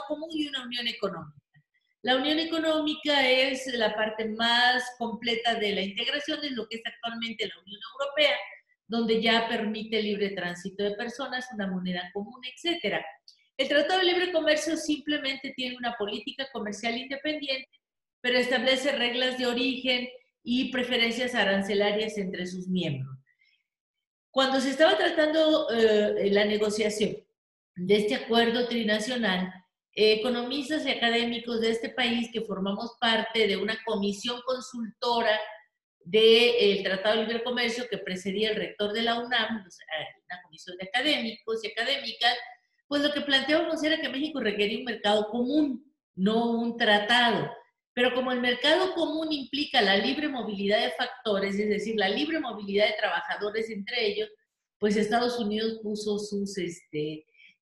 común y una unión económica. La unión económica es la parte más completa de la integración, es lo que es actualmente la Unión Europea, donde ya permite libre tránsito de personas, una moneda común, etc. El Tratado de Libre Comercio simplemente tiene una política comercial independiente, pero establece reglas de origen y preferencias arancelarias entre sus miembros. Cuando se estaba tratando la negociación de este acuerdo trinacional, economistas y académicos de este país que formamos parte de una comisión consultora del Tratado de Libre Comercio que precedía el rector de la UNAM, una comisión de académicos y académicas, pues lo que planteábamos era que México requería un mercado común, no un tratado. Pero como el mercado común implica la libre movilidad de factores, es decir, la libre movilidad de trabajadores entre ellos, pues Estados Unidos puso sus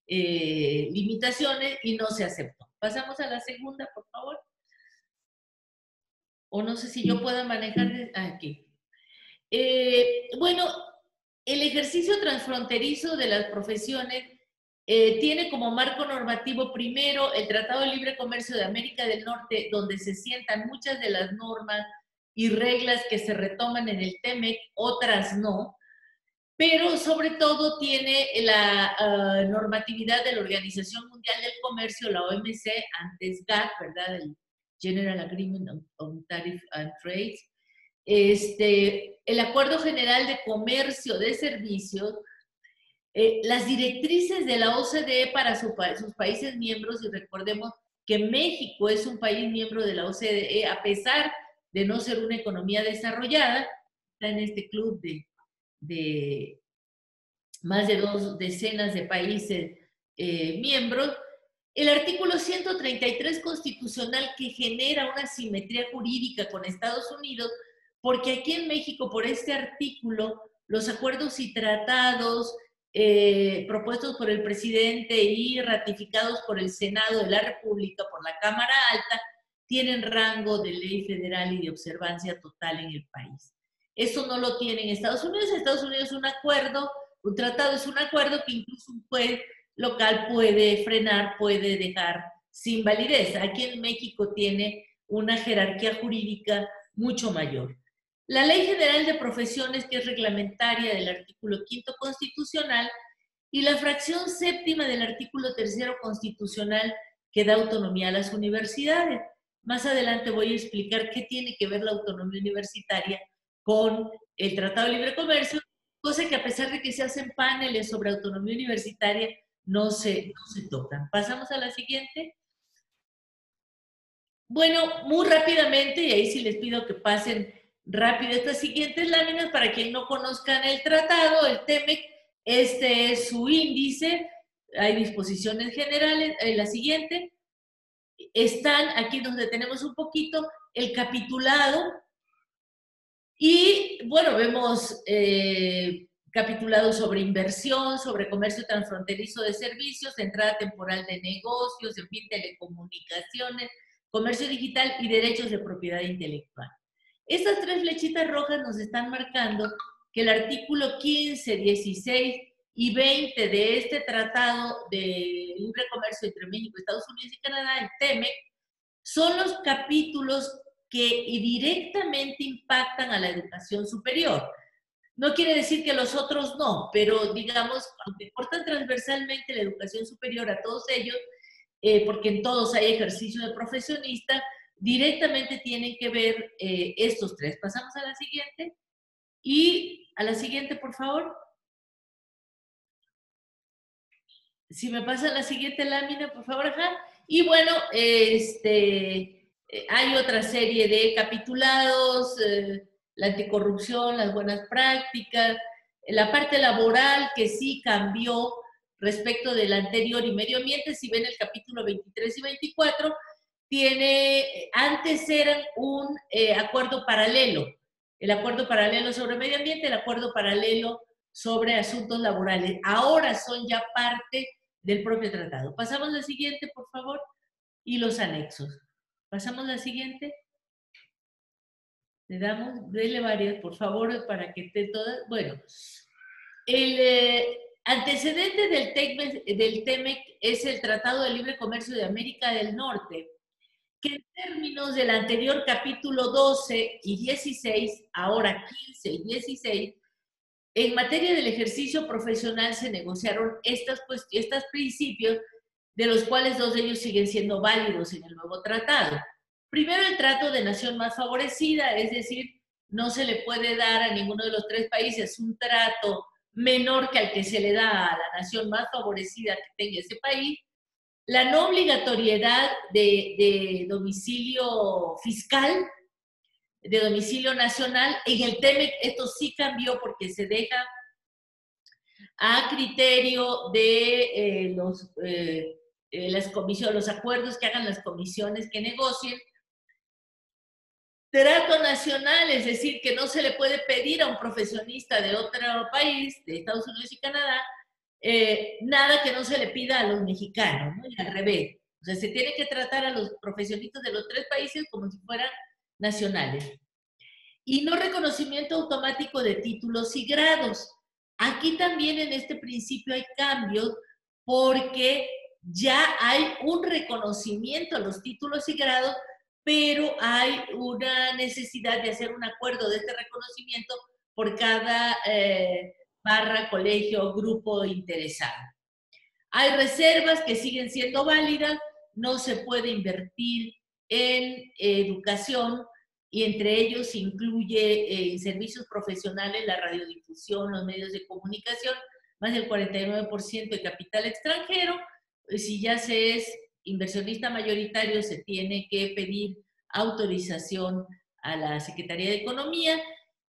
limitaciones y no se aceptó. Pasamos a la segunda, por favor. O no sé si yo pueda manejar aquí. Bueno, el ejercicio transfronterizo de las profesiones tiene como marco normativo primero el Tratado de Libre Comercio de América del Norte, donde se sientan muchas de las normas y reglas que se retoman en el TEMEC, otras no, pero sobre todo tiene la normatividad de la Organización Mundial del Comercio, la OMC, antes GATT, ¿verdad? El General Agreement on Tariff and Trade. El Acuerdo General de Comercio de Servicios, las directrices de la OCDE para sus países miembros, y recordemos que México es un país miembro de la OCDE, a pesar de no ser una economía desarrollada, está en este club de más de 2 decenas de países miembros. El artículo 133 constitucional que genera una simetría jurídica con Estados Unidos, porque aquí en México, por este artículo, los acuerdos y tratados propuestos por el presidente y ratificados por el Senado de la República, por la Cámara Alta, tienen rango de ley federal y de observancia total en el país. Eso no lo tiene en Estados Unidos. Estados Unidos es un acuerdo, un tratado es un acuerdo que incluso un juez local puede frenar, puede dejar sin validez. Aquí en México tiene una jerarquía jurídica mucho mayor. La Ley General de Profesiones, que es reglamentaria del artículo 5 constitucional, y la fracción séptima del artículo 3 constitucional, que da autonomía a las universidades. Más adelante voy a explicar qué tiene que ver la autonomía universitaria con el Tratado de Libre Comercio, cosa que a pesar de que se hacen paneles sobre autonomía universitaria, no se tocan. Pasamos a la siguiente. Bueno, muy rápidamente, y ahí sí les pido que pasen rápido estas siguientes láminas para quien no conozcan el tratado, el TEMEC. Este es su índice, hay disposiciones generales. La siguiente, están aquí donde tenemos un poquito el capitulado, y bueno, vemos capitulado sobre inversión, sobre comercio transfronterizo de servicios, entrada temporal de negocios, en fin, telecomunicaciones, comercio digital y derechos de propiedad intelectual. Estas 3 flechitas rojas nos están marcando que el artículo 15, 16 y 20 de este Tratado de Libre Comercio entre México, Estados Unidos y Canadá, el TEMEC, son los capítulos que directamente impactan a la educación superior. No quiere decir que los otros no, pero digamos, aunque importan transversalmente la educación superior a todos ellos, porque en todos hay ejercicio de profesionista, directamente tienen que ver estos 3. Pasamos a la siguiente. Y a la siguiente, por favor. Si me pasa la siguiente lámina, por favor, ajá. Y bueno, hay otra serie de capitulados, la anticorrupción, las buenas prácticas, la parte laboral que sí cambió respecto del anterior, y medio ambiente. Si ven el capítulo 23 y 24, antes eran un acuerdo paralelo, el acuerdo paralelo sobre medio ambiente, el acuerdo paralelo sobre asuntos laborales. Ahora son ya parte del propio tratado. Pasamos a la siguiente, por favor, y los anexos. Pasamos a la siguiente. Dele varias, por favor, para que esté todas. Bueno, Antecedente del TEMEC es el Tratado de Libre Comercio de América del Norte, que en términos del anterior capítulo 12 y 16, ahora 15 y 16, en materia del ejercicio profesional se negociaron estos principios, de los cuales dos de ellos siguen siendo válidos en el nuevo tratado. Primero, el trato de nación más favorecida, es decir, no se le puede dar a ninguno de los tres países un trato menor que al que se le da a la nación más favorecida que tenga ese país. La no obligatoriedad de domicilio fiscal, de domicilio nacional. En el TEMEC esto sí cambió porque se deja a criterio de las comisiones, los acuerdos que hagan las comisiones que negocien. Trato nacional, es decir, que no se le puede pedir a un profesionista de otro país, de Estados Unidos y Canadá, nada que no se le pida a los mexicanos, ¿no? Y al revés. O sea, se tiene que tratar a los profesionistas de los tres países como si fueran nacionales. Y no reconocimiento automático de títulos y grados. Aquí también en este principio hay cambios porque ya hay un reconocimiento a los títulos y grados, pero hay una necesidad de hacer un acuerdo de este reconocimiento por cada barra, colegio, grupo interesado. Hay reservas que siguen siendo válidas, no se puede invertir en educación y entre ellos se incluye servicios profesionales, la radiodifusión, los medios de comunicación, más del 49% de capital extranjero. Si ya se es inversionista mayoritario, se tiene que pedir autorización a la Secretaría de Economía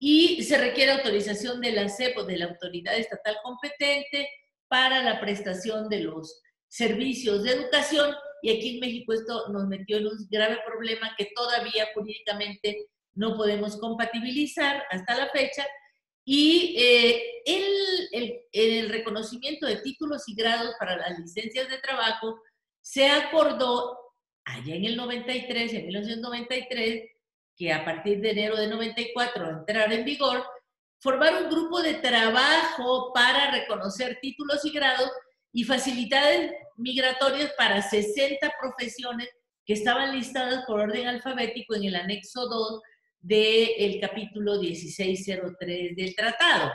y se requiere autorización de la SEP o de la autoridad estatal competente para la prestación de los servicios de educación. Y aquí en México esto nos metió en un grave problema que todavía jurídicamente no podemos compatibilizar hasta la fecha. Y el reconocimiento de títulos y grados para las licencias de trabajo se acordó allá en el 93, en 1993, que a partir de enero de 94 entrara en vigor, formar un grupo de trabajo para reconocer títulos y grados y facilidades migratorias para 60 profesiones que estaban listadas por orden alfabético en el anexo 2 del capítulo 1603 del tratado.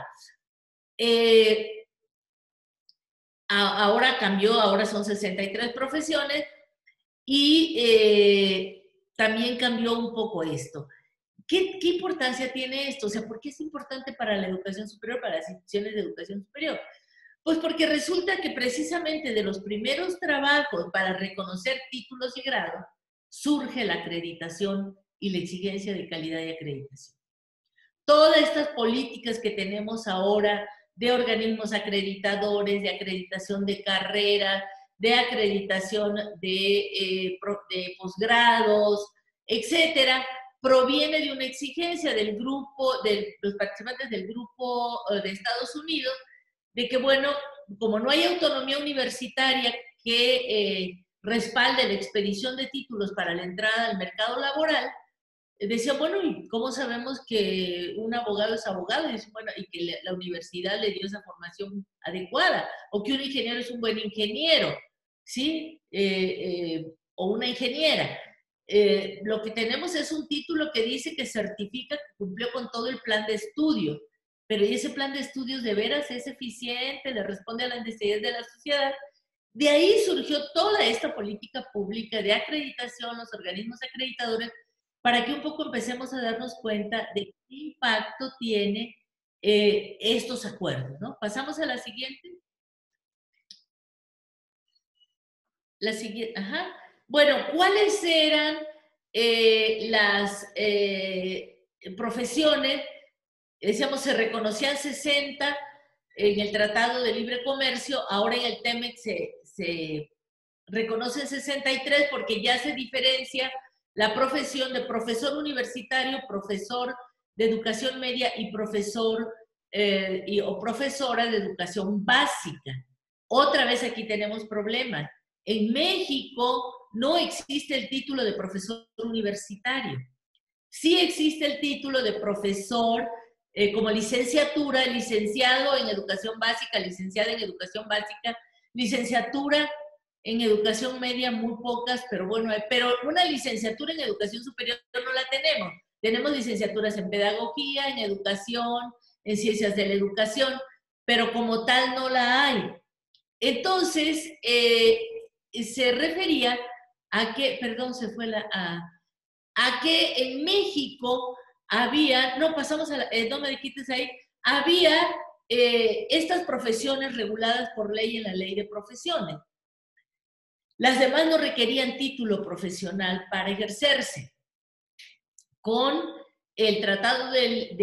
Ahora cambió, ahora son 63 profesiones y también cambió un poco esto. ¿Qué importancia tiene esto? O sea, ¿por qué es importante para la educación superior, para las instituciones de educación superior? Pues porque resulta que precisamente de los primeros trabajos para reconocer títulos y grados surge la acreditación y la exigencia de calidad y acreditación. Todas estas políticas que tenemos ahora de organismos acreditadores, de acreditación de carrera, de acreditación de posgrados, etcétera, proviene de una exigencia del grupo, de los participantes del grupo de Estados Unidos, de que, bueno, como no hay autonomía universitaria que respalde la expedición de títulos para la entrada al mercado laboral, decía, bueno, ¿y cómo sabemos que un abogado es abogado? Y, dice, bueno, y que la universidad le dio esa formación adecuada, o que un ingeniero es un buen ingeniero, ¿sí? O una ingeniera. Lo que tenemos es un título que dice que certifica que cumplió con todo el plan de estudio, pero ¿y ese plan de estudios de veras es eficiente? ¿Le responde a las necesidades de la sociedad? De ahí surgió toda esta política pública de acreditación, los organismos acreditadores, para que un poco empecemos a darnos cuenta de qué impacto tiene estos acuerdos, ¿no? Pasamos a la siguiente. La siguiente, ajá. Bueno, ¿cuáles eran las profesiones? Decíamos, se reconocían 60 en el Tratado de Libre Comercio, ahora en el TEMEC se reconocen 63 porque ya se diferencia la profesión de profesor universitario, profesor de educación media y profesor o profesora de educación básica. Otra vez aquí tenemos problemas. En México no existe el título de profesor universitario. Sí existe el título de profesor como licenciatura, licenciado en educación básica, licenciada en educación básica, licenciatura en educación media, muy pocas, pero bueno, pero una licenciatura en educación superior no la tenemos. Tenemos licenciaturas en pedagogía, en educación, en ciencias de la educación, pero como tal no la hay. Entonces, se refería a que, perdón, se fue a que en México había, no, pasamos a no me quites ahí, había estas profesiones reguladas por ley en la ley de profesiones. Las demás no requerían título profesional para ejercerse. Con el tratado del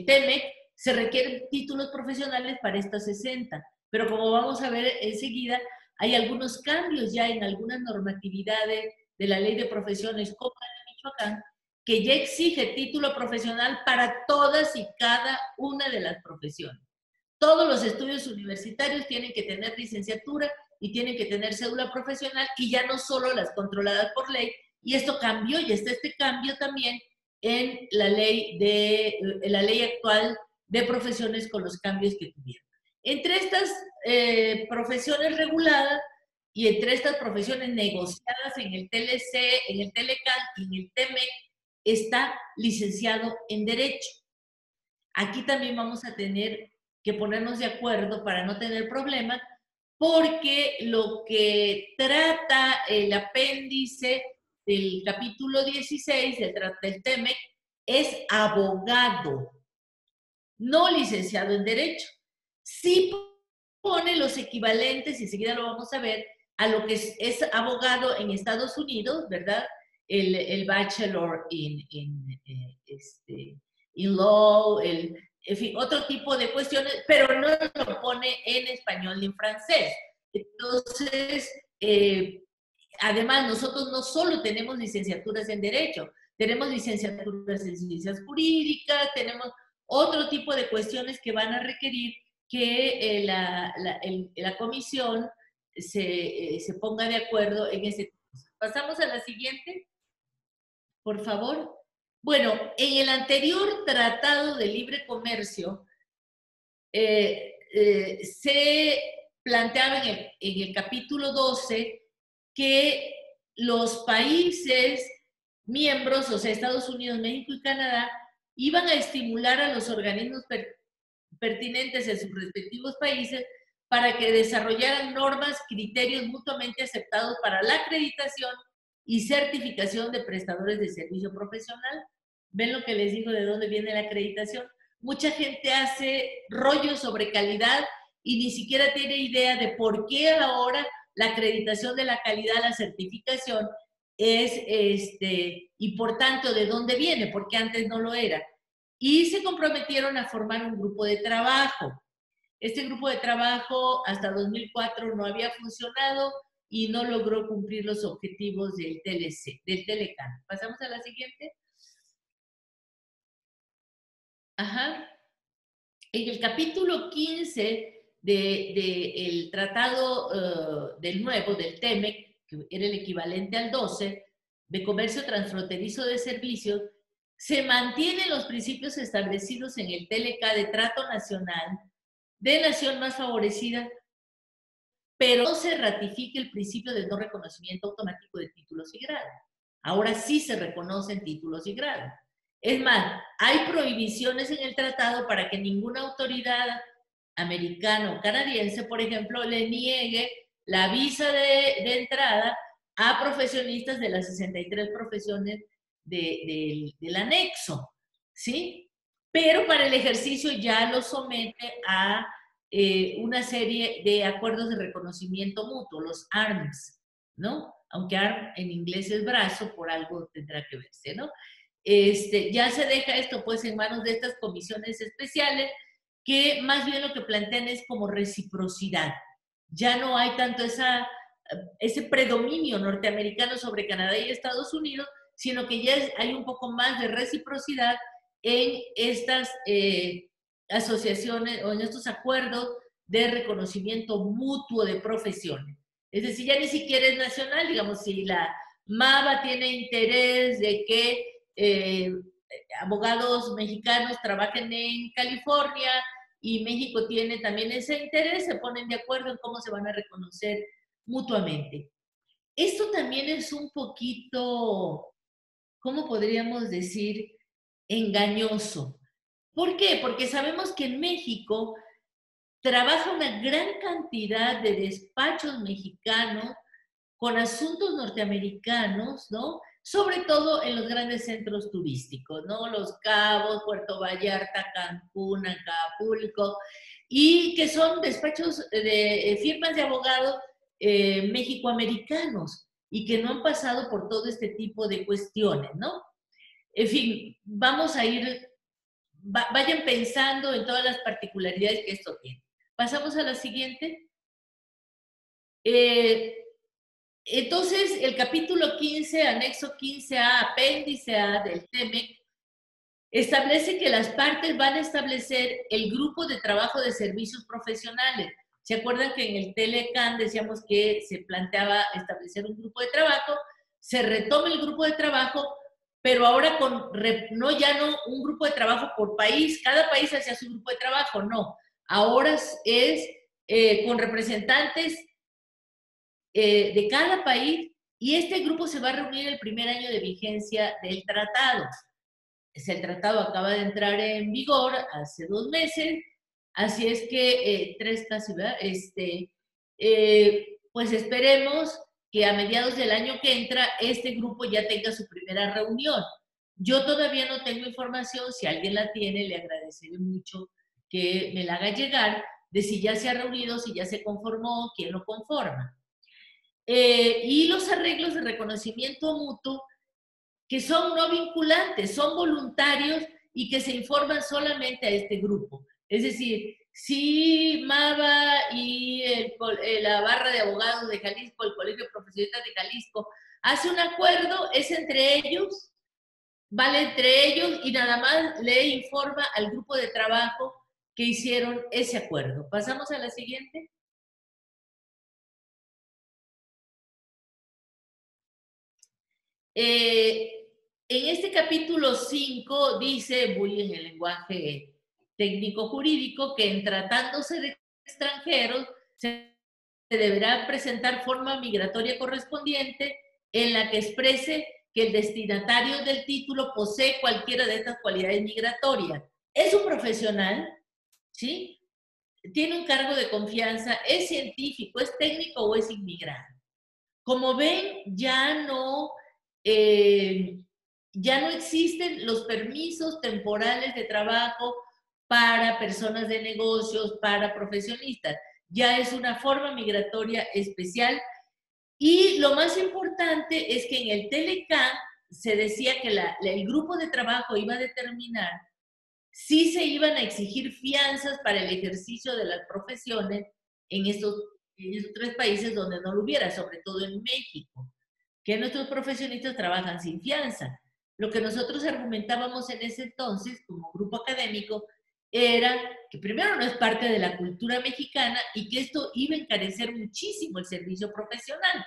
TEMEC se requieren títulos profesionales para estas 60, pero como vamos a ver enseguida, hay algunos cambios ya en algunas normatividades de la ley de profesiones, como la de Michoacán, que ya exige título profesional para todas y cada una de las profesiones. Todos los estudios universitarios tienen que tener licenciatura y tienen que tener cédula profesional, y ya no solo las controladas por ley, y esto cambió, y está este cambio también en la ley actual de profesiones con los cambios que tuvieron. Entre estas profesiones reguladas y entre estas profesiones negociadas en el TLC, en el TELECAN y en el TEMEC, está licenciado en Derecho. Aquí también vamos a tener que ponernos de acuerdo para no tener problemas, porque lo que trata el apéndice del capítulo 16 del TEMEC es abogado, no licenciado en Derecho. Sí pone los equivalentes, y enseguida lo vamos a ver, a lo que es abogado en Estados Unidos, ¿verdad? El bachelor in law, en fin, otro tipo de cuestiones, pero no lo pone en español ni en francés. Entonces, además, nosotros no solo tenemos licenciaturas en Derecho, tenemos licenciaturas en Ciencias Jurídicas, tenemos otro tipo de cuestiones que van a requerir que la comisión se ponga de acuerdo en ese tema. Pasamos a la siguiente, por favor. Bueno, en el anterior Tratado de Libre Comercio se planteaba en el capítulo 12 que los países miembros, o sea, Estados Unidos, México y Canadá, iban a estimular a los organismos pertinentes en sus respectivos países para que desarrollaran normas, criterios mutuamente aceptados para la acreditación y certificación de prestadores de servicio profesional. ¿Ven lo que les digo de dónde viene la acreditación? Mucha gente hace rollos sobre calidad y ni siquiera tiene idea de por qué ahora la acreditación de la calidad, la certificación, es y por tanto de dónde viene, porque antes no lo era. Y se comprometieron a formar un grupo de trabajo. Este grupo de trabajo hasta 2004 no había funcionado y no logró cumplir los objetivos del TLC, del TELECAN. Pasamos a la siguiente. Ajá. En el capítulo 15 del tratado del nuevo, del TEMEC, que era el equivalente al 12, de comercio transfronterizo de servicios, se mantienen los principios establecidos en el TLK de trato nacional de nación más favorecida, pero no se ratifica el principio del no reconocimiento automático de títulos y grados. Ahora sí se reconocen títulos y grados. Es más, hay prohibiciones en el tratado para que ninguna autoridad americana o canadiense, por ejemplo, le niegue la visa de entrada a profesionistas de las 63 profesiones del anexo, ¿sí? Pero para el ejercicio ya lo somete a una serie de acuerdos de reconocimiento mutuo, los ARMS, ¿no? Aunque ARM en inglés es brazo, por algo tendrá que verse, ¿no? Ya se deja esto pues en manos de estas comisiones especiales, que más bien lo que plantean es como reciprocidad. Ya no hay tanto ese predominio norteamericano sobre Canadá y Estados Unidos, sino que ya hay un poco más de reciprocidad en estas asociaciones o en estos acuerdos de reconocimiento mutuo de profesiones. Es decir, ya ni siquiera es nacional, digamos, si la MABA tiene interés de que abogados mexicanos trabajen en California y México tiene también ese interés, se ponen de acuerdo en cómo se van a reconocer mutuamente. Esto también es un poquito, ¿cómo podríamos decir? Engañoso. ¿Por qué? Porque sabemos que en México trabaja una gran cantidad de despachos mexicanos con asuntos norteamericanos, ¿no? Sobre todo en los grandes centros turísticos, ¿no? Los Cabos, Puerto Vallarta, Cancún, Acapulco, y que son despachos de firmas de abogados mexicoamericanos y que no han pasado por todo este tipo de cuestiones, ¿no? En fin, vamos a ir, vayan pensando en todas las particularidades que esto tiene. Pasamos a la siguiente. Entonces, el capítulo 15, anexo 15A, apéndice A del TEMEC, establece que las partes van a establecer el grupo de trabajo de servicios profesionales. ¿Se acuerdan que en el Telecan decíamos que se planteaba establecer un grupo de trabajo? Se retoma el grupo de trabajo, pero ahora ya no un grupo de trabajo por país, cada país hacía su grupo de trabajo, no. Ahora es con representantes de cada país, y este grupo se va a reunir el primer año de vigencia del tratado. El tratado acaba de entrar en vigor hace 2 meses, así es que 3 casi, ¿verdad? Pues esperemos que a mediados del año que entra este grupo ya tenga su primera reunión. Yo todavía no tengo información, si alguien la tiene, le agradeceré mucho que me la haga llegar, de si ya se ha reunido, si ya se conformó, quién lo conforma. Y los arreglos de reconocimiento mutuo, que son no vinculantes, son voluntarios y que se informan solamente a este grupo. Es decir, si MABA y la barra de abogados de Jalisco, el Colegio de Profesionistas de Jalisco, hace un acuerdo, es entre ellos, vale entre ellos y nada más le informa al grupo de trabajo que hicieron ese acuerdo. Pasamos a la siguiente. En este capítulo 5 dice, voy en el lenguaje técnico-jurídico, que en tratándose de extranjeros se deberá presentar forma migratoria correspondiente en la que exprese que el destinatario del título posee cualquiera de estas cualidades migratorias. Es un profesional, ¿sí? Tiene un cargo de confianza, es científico, es técnico o es inmigrante. Como ven, ya no existen los permisos temporales de trabajo para personas de negocios, para profesionistas. Ya es una forma migratoria especial. Y lo más importante es que en el Telecan se decía que el grupo de trabajo iba a determinar si se iban a exigir fianzas para el ejercicio de las profesiones en estos 3 países donde no lo hubiera, sobre todo en México, que nuestros profesionistas trabajan sin fianza. Lo que nosotros argumentábamos en ese entonces, como grupo académico, era que primero no es parte de la cultura mexicana y que esto iba a encarecer muchísimo el servicio profesional.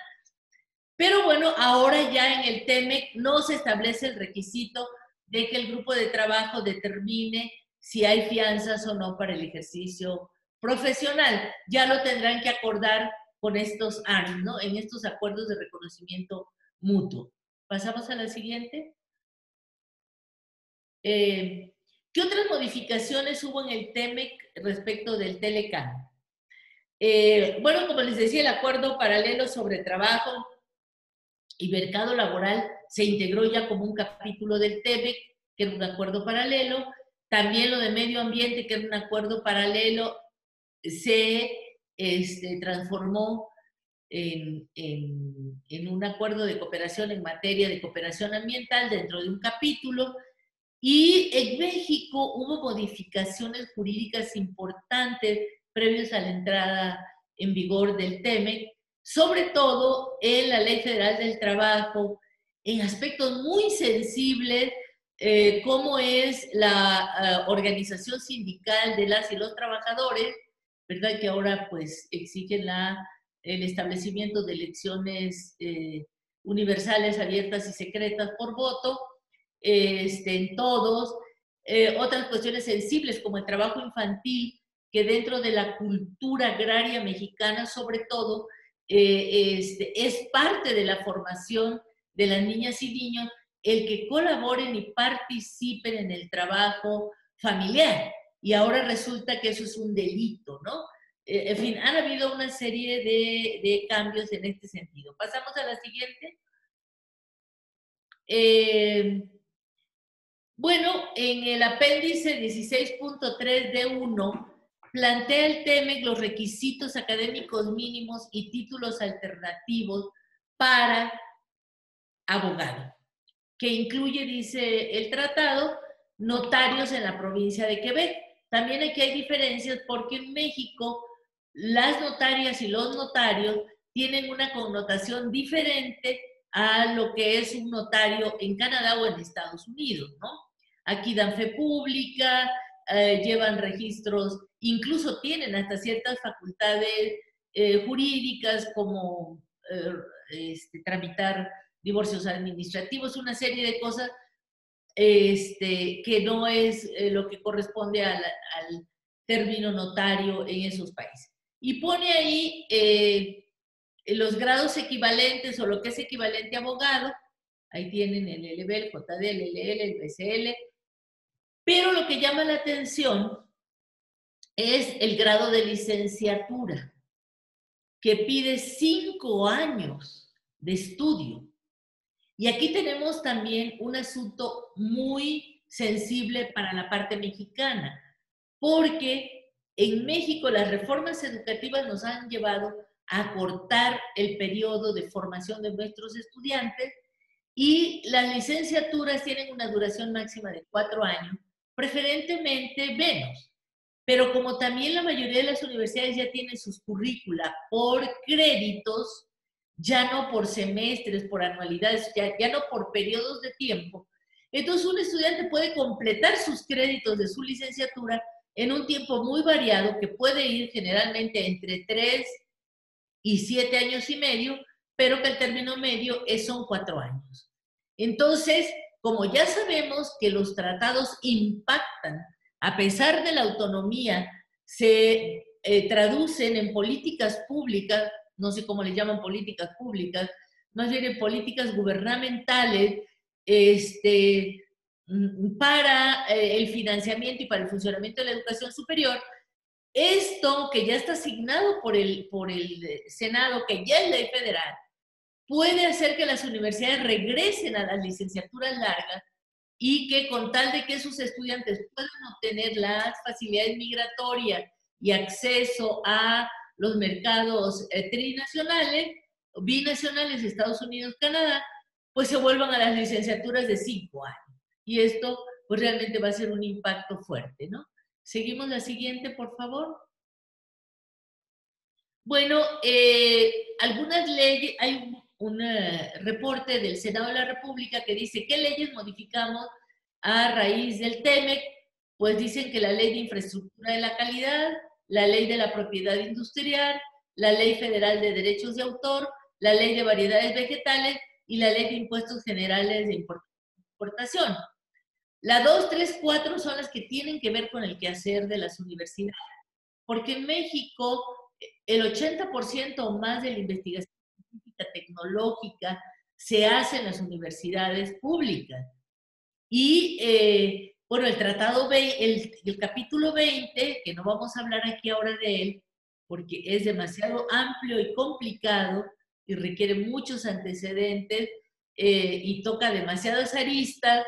Pero bueno, ahora ya en el TEMEC no se establece el requisito de que el grupo de trabajo determine si hay fianzas o no para el ejercicio profesional. Ya lo tendrán que acordar con estos ARM, ¿no? En estos acuerdos de reconocimiento mutuo. Pasamos a la siguiente. ¿Qué otras modificaciones hubo en el TEMEC respecto del Telecan? Bueno, como les decía, el acuerdo paralelo sobre trabajo y mercado laboral se integró ya como un capítulo del TEMEC, que era un acuerdo paralelo. También lo de medio ambiente, que era un acuerdo paralelo, se transformó en un acuerdo de cooperación en materia de cooperación ambiental dentro de un capítulo. Y en México hubo modificaciones jurídicas importantes previos a la entrada en vigor del TEMEC, sobre todo en la Ley Federal del Trabajo, en aspectos muy sensibles, como es la organización sindical de las y los trabajadores, ¿verdad? Que ahora pues exigen el establecimiento de elecciones universales, abiertas y secretas por voto, en todos. Otras cuestiones sensibles como el trabajo infantil, que dentro de la cultura agraria mexicana sobre todo, es parte de la formación de las niñas y niños el que colaboren y participen en el trabajo familiar. Y ahora resulta que eso es un delito, ¿no? En fin, han habido una serie de cambios en este sentido. Pasamos a la siguiente. Bueno, en el apéndice 16.3D1 plantea el TEMEC los requisitos académicos mínimos y títulos alternativos para abogado, que incluye, dice el tratado, notarios en la provincia de Quebec. También aquí hay diferencias porque en México las notarias y los notarios tienen una connotación diferente a lo que es un notario en Canadá o en Estados Unidos, ¿no? Aquí dan fe pública, llevan registros, incluso tienen hasta ciertas facultades jurídicas como tramitar divorcios administrativos, una serie de cosas que no es lo que corresponde al término notario en esos países. Y pone ahí los grados equivalentes o lo que es equivalente a abogado. Ahí tienen el LB, el JD, el LL, el BCL. Pero lo que llama la atención es el grado de licenciatura, que pide 5 años de estudio. Y aquí tenemos también un asunto muy sensible para la parte mexicana, porque en México las reformas educativas nos han llevado a acortar el periodo de formación de nuestros estudiantes y las licenciaturas tienen una duración máxima de 4 años, preferentemente menos. Pero como también la mayoría de las universidades ya tienen sus currícula por créditos, ya no por semestres, por anualidades, ya no por periodos de tiempo, entonces un estudiante puede completar sus créditos de su licenciatura en un tiempo muy variado que puede ir generalmente entre 3 y 7 años y medio, pero que el término medio son 4 años. Entonces, como ya sabemos que los tratados impactan, a pesar de la autonomía, se traducen en políticas públicas, no sé cómo le llaman políticas públicas, más bien en políticas gubernamentales, para el financiamiento y para el funcionamiento de la educación superior. Esto que ya está asignado por el Senado, que ya es ley federal, puede hacer que las universidades regresen a las licenciaturas largas y que con tal de que sus estudiantes puedan obtener las facilidades migratorias y acceso a los mercados trinacionales, binacionales, Estados Unidos, Canadá, pues se vuelvan a las licenciaturas de 5 años. Y esto pues realmente va a ser un impacto fuerte, ¿no? Seguimos la siguiente, por favor. Bueno, algunas leyes, hay un reporte del Senado de la República que dice qué leyes modificamos a raíz del TEMEC. Pues dicen que la Ley de Infraestructura de la Calidad, la Ley de la Propiedad Industrial, la Ley Federal de Derechos de Autor, la Ley de Variedades Vegetales y la Ley de Impuestos Generales de Importación. La 2, 3, 4 son las que tienen que ver con el quehacer de las universidades, porque en México el 80% o más de la investigación científica tecnológica se hace en las universidades públicas. Y bueno, el tratado, el capítulo 20, que no vamos a hablar aquí ahora de él, porque es demasiado amplio y complicado y requiere muchos antecedentes y toca demasiadas aristas,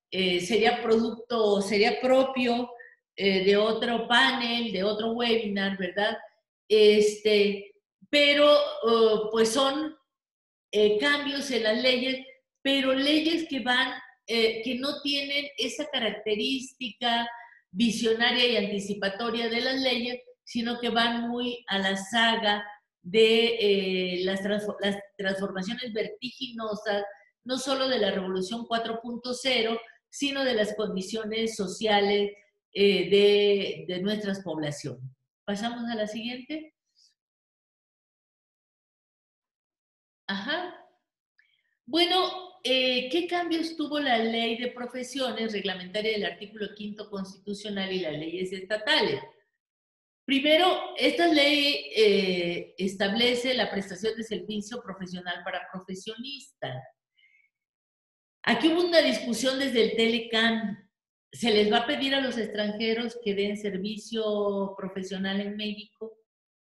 sería propio de otro panel, de otro webinar, ¿verdad? Pero pues son cambios en las leyes, pero leyes que van, que no tienen esa característica visionaria y anticipatoria de las leyes, sino que van muy a la saga de las transformaciones vertiginosas, no solo de la Revolución 4.0, sino de las condiciones sociales de nuestras poblaciones. Pasamos a la siguiente. Ajá. Bueno, ¿qué cambios tuvo la ley de profesiones reglamentaria del artículo 5º constitucional y las leyes estatales? Primero, esta ley establece la prestación de servicio profesional para profesionistas. Aquí hubo una discusión desde el Telecam. ¿Se les va a pedir a los extranjeros que den servicio profesional en México?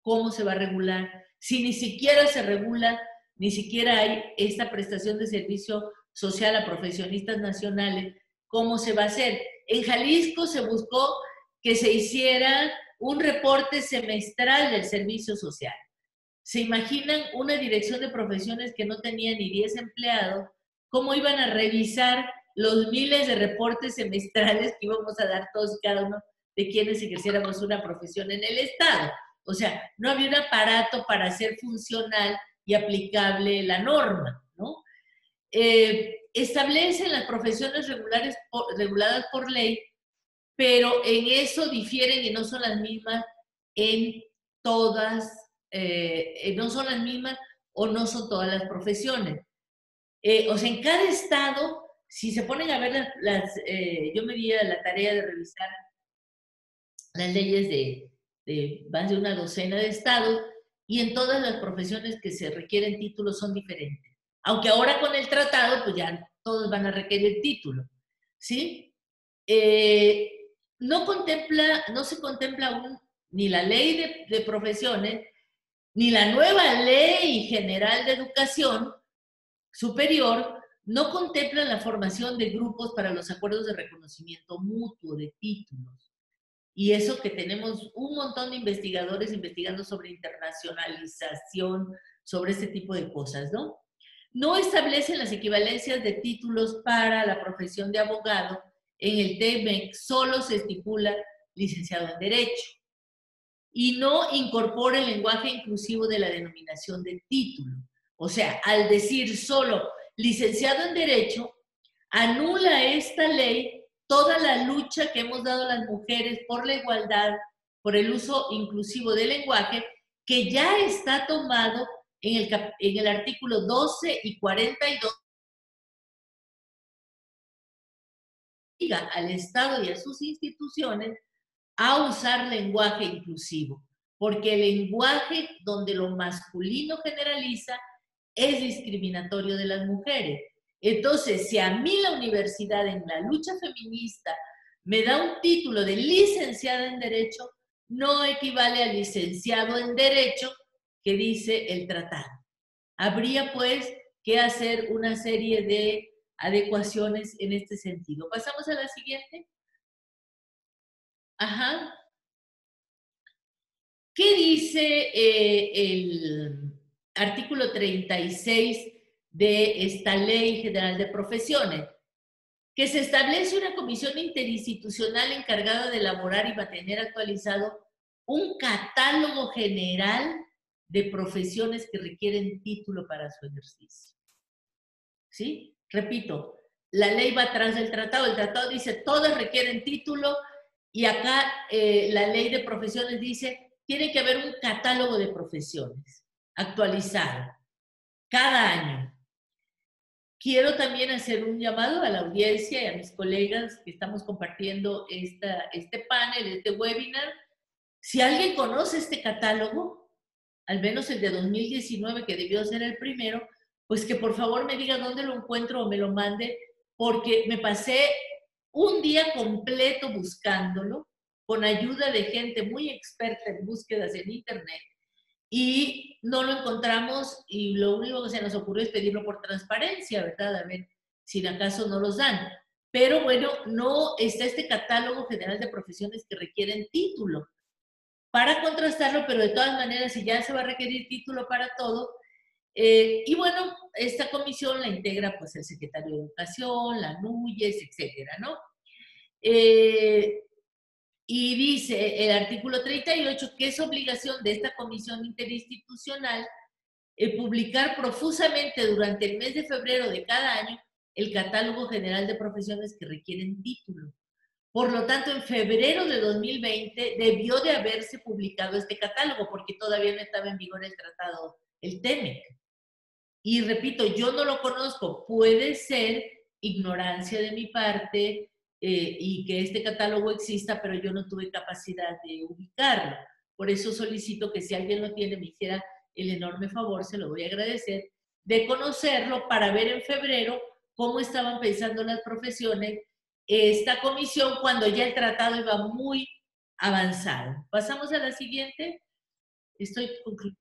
¿Cómo se va a regular? Si ni siquiera se regula, ni siquiera hay esta prestación de servicio social a profesionistas nacionales, ¿cómo se va a hacer? En Jalisco se buscó que se hiciera un reporte semestral del servicio social. ¿Se imaginan una dirección de profesiones que no tenía ni 10 empleados? ¿Cómo iban a revisar los miles de reportes semestrales que íbamos a dar todos y cada uno de quienes ejerciéramos una profesión en el Estado? O sea, no había un aparato para hacer funcional y aplicable la norma, ¿no? Establecen las profesiones reguladas por ley, pero en eso difieren y no son las mismas en todas, no son las mismas o no son todas las profesiones. O sea, en cada estado, si se ponen a ver yo me di a la tarea de revisar las leyes de más de una docena de estados, y en todas las profesiones que se requieren títulos son diferentes. Aunque ahora con el tratado, pues ya todos van a requerir título, ¿sí? No se contempla aún ni la ley de profesiones, ni la nueva ley general de educación superior, no contemplan la formación de grupos para los acuerdos de reconocimiento mutuo de títulos. Y eso que tenemos un montón de investigadores investigando sobre internacionalización, sobre este tipo de cosas, ¿no? No establecen las equivalencias de títulos para la profesión de abogado. En el TEMEC solo se estipula licenciado en Derecho. Y no incorpora el lenguaje inclusivo de la denominación de título. O sea, al decir solo licenciado en Derecho, anula esta ley toda la lucha que hemos dado las mujeres por la igualdad, por el uso inclusivo del lenguaje, que ya está tomado en el artículo 12 y 42, obliga al Estado y a sus instituciones a usar lenguaje inclusivo, porque el lenguaje donde lo masculino generaliza es discriminatorio de las mujeres. Entonces, si a mí la universidad en la lucha feminista me da un título de licenciada en Derecho, no equivale al licenciado en Derecho que dice el tratado. Habría, pues, que hacer una serie de adecuaciones en este sentido. Pasamos a la siguiente. Ajá. ¿Qué dice el artículo 36 de esta Ley General de Profesiones? Que se establece una comisión interinstitucional encargada de elaborar y mantener actualizado un catálogo general de profesiones que requieren título para su ejercicio. ¿Sí? Repito, la ley va atrás del tratado. El tratado dice todas requieren título y acá la ley de profesiones dice tiene que haber un catálogo de profesiones actualizado cada año. Quiero también hacer un llamado a la audiencia y a mis colegas que estamos compartiendo este panel, este webinar. Si alguien conoce este catálogo, al menos el de 2019, que debió ser el primero, pues que por favor me diga dónde lo encuentro o me lo mande, porque me pasé un día completo buscándolo, con ayuda de gente muy experta en búsquedas en Internet, y no lo encontramos y lo único que se nos ocurrió es pedirlo por transparencia, ¿verdad? A ver si acaso no los dan. Pero bueno, no está este catálogo general de profesiones que requieren título para contrastarlo, pero de todas maneras, si ya se va a requerir título para todo, y bueno, esta comisión la integra pues el secretario de Educación, la NUYES, etcétera, ¿no? Y dice el artículo 38 que es obligación de esta comisión interinstitucional publicar profusamente durante el mes de febrero de cada año el catálogo general de profesiones que requieren título. Por lo tanto, en febrero de 2020 debió de haberse publicado este catálogo porque todavía no estaba en vigor el tratado, el TEMEC. Y repito, yo no lo conozco, puede ser ignorancia de mi parte y que este catálogo exista, pero yo no tuve capacidad de ubicarlo. Por eso solicito que si alguien lo tiene, me hiciera el enorme favor, se lo voy a agradecer, de conocerlo para ver en febrero cómo estaban pensando las profesiones esta comisión cuando ya el tratado iba muy avanzado. Pasamos a la siguiente. Estoy concluyendo,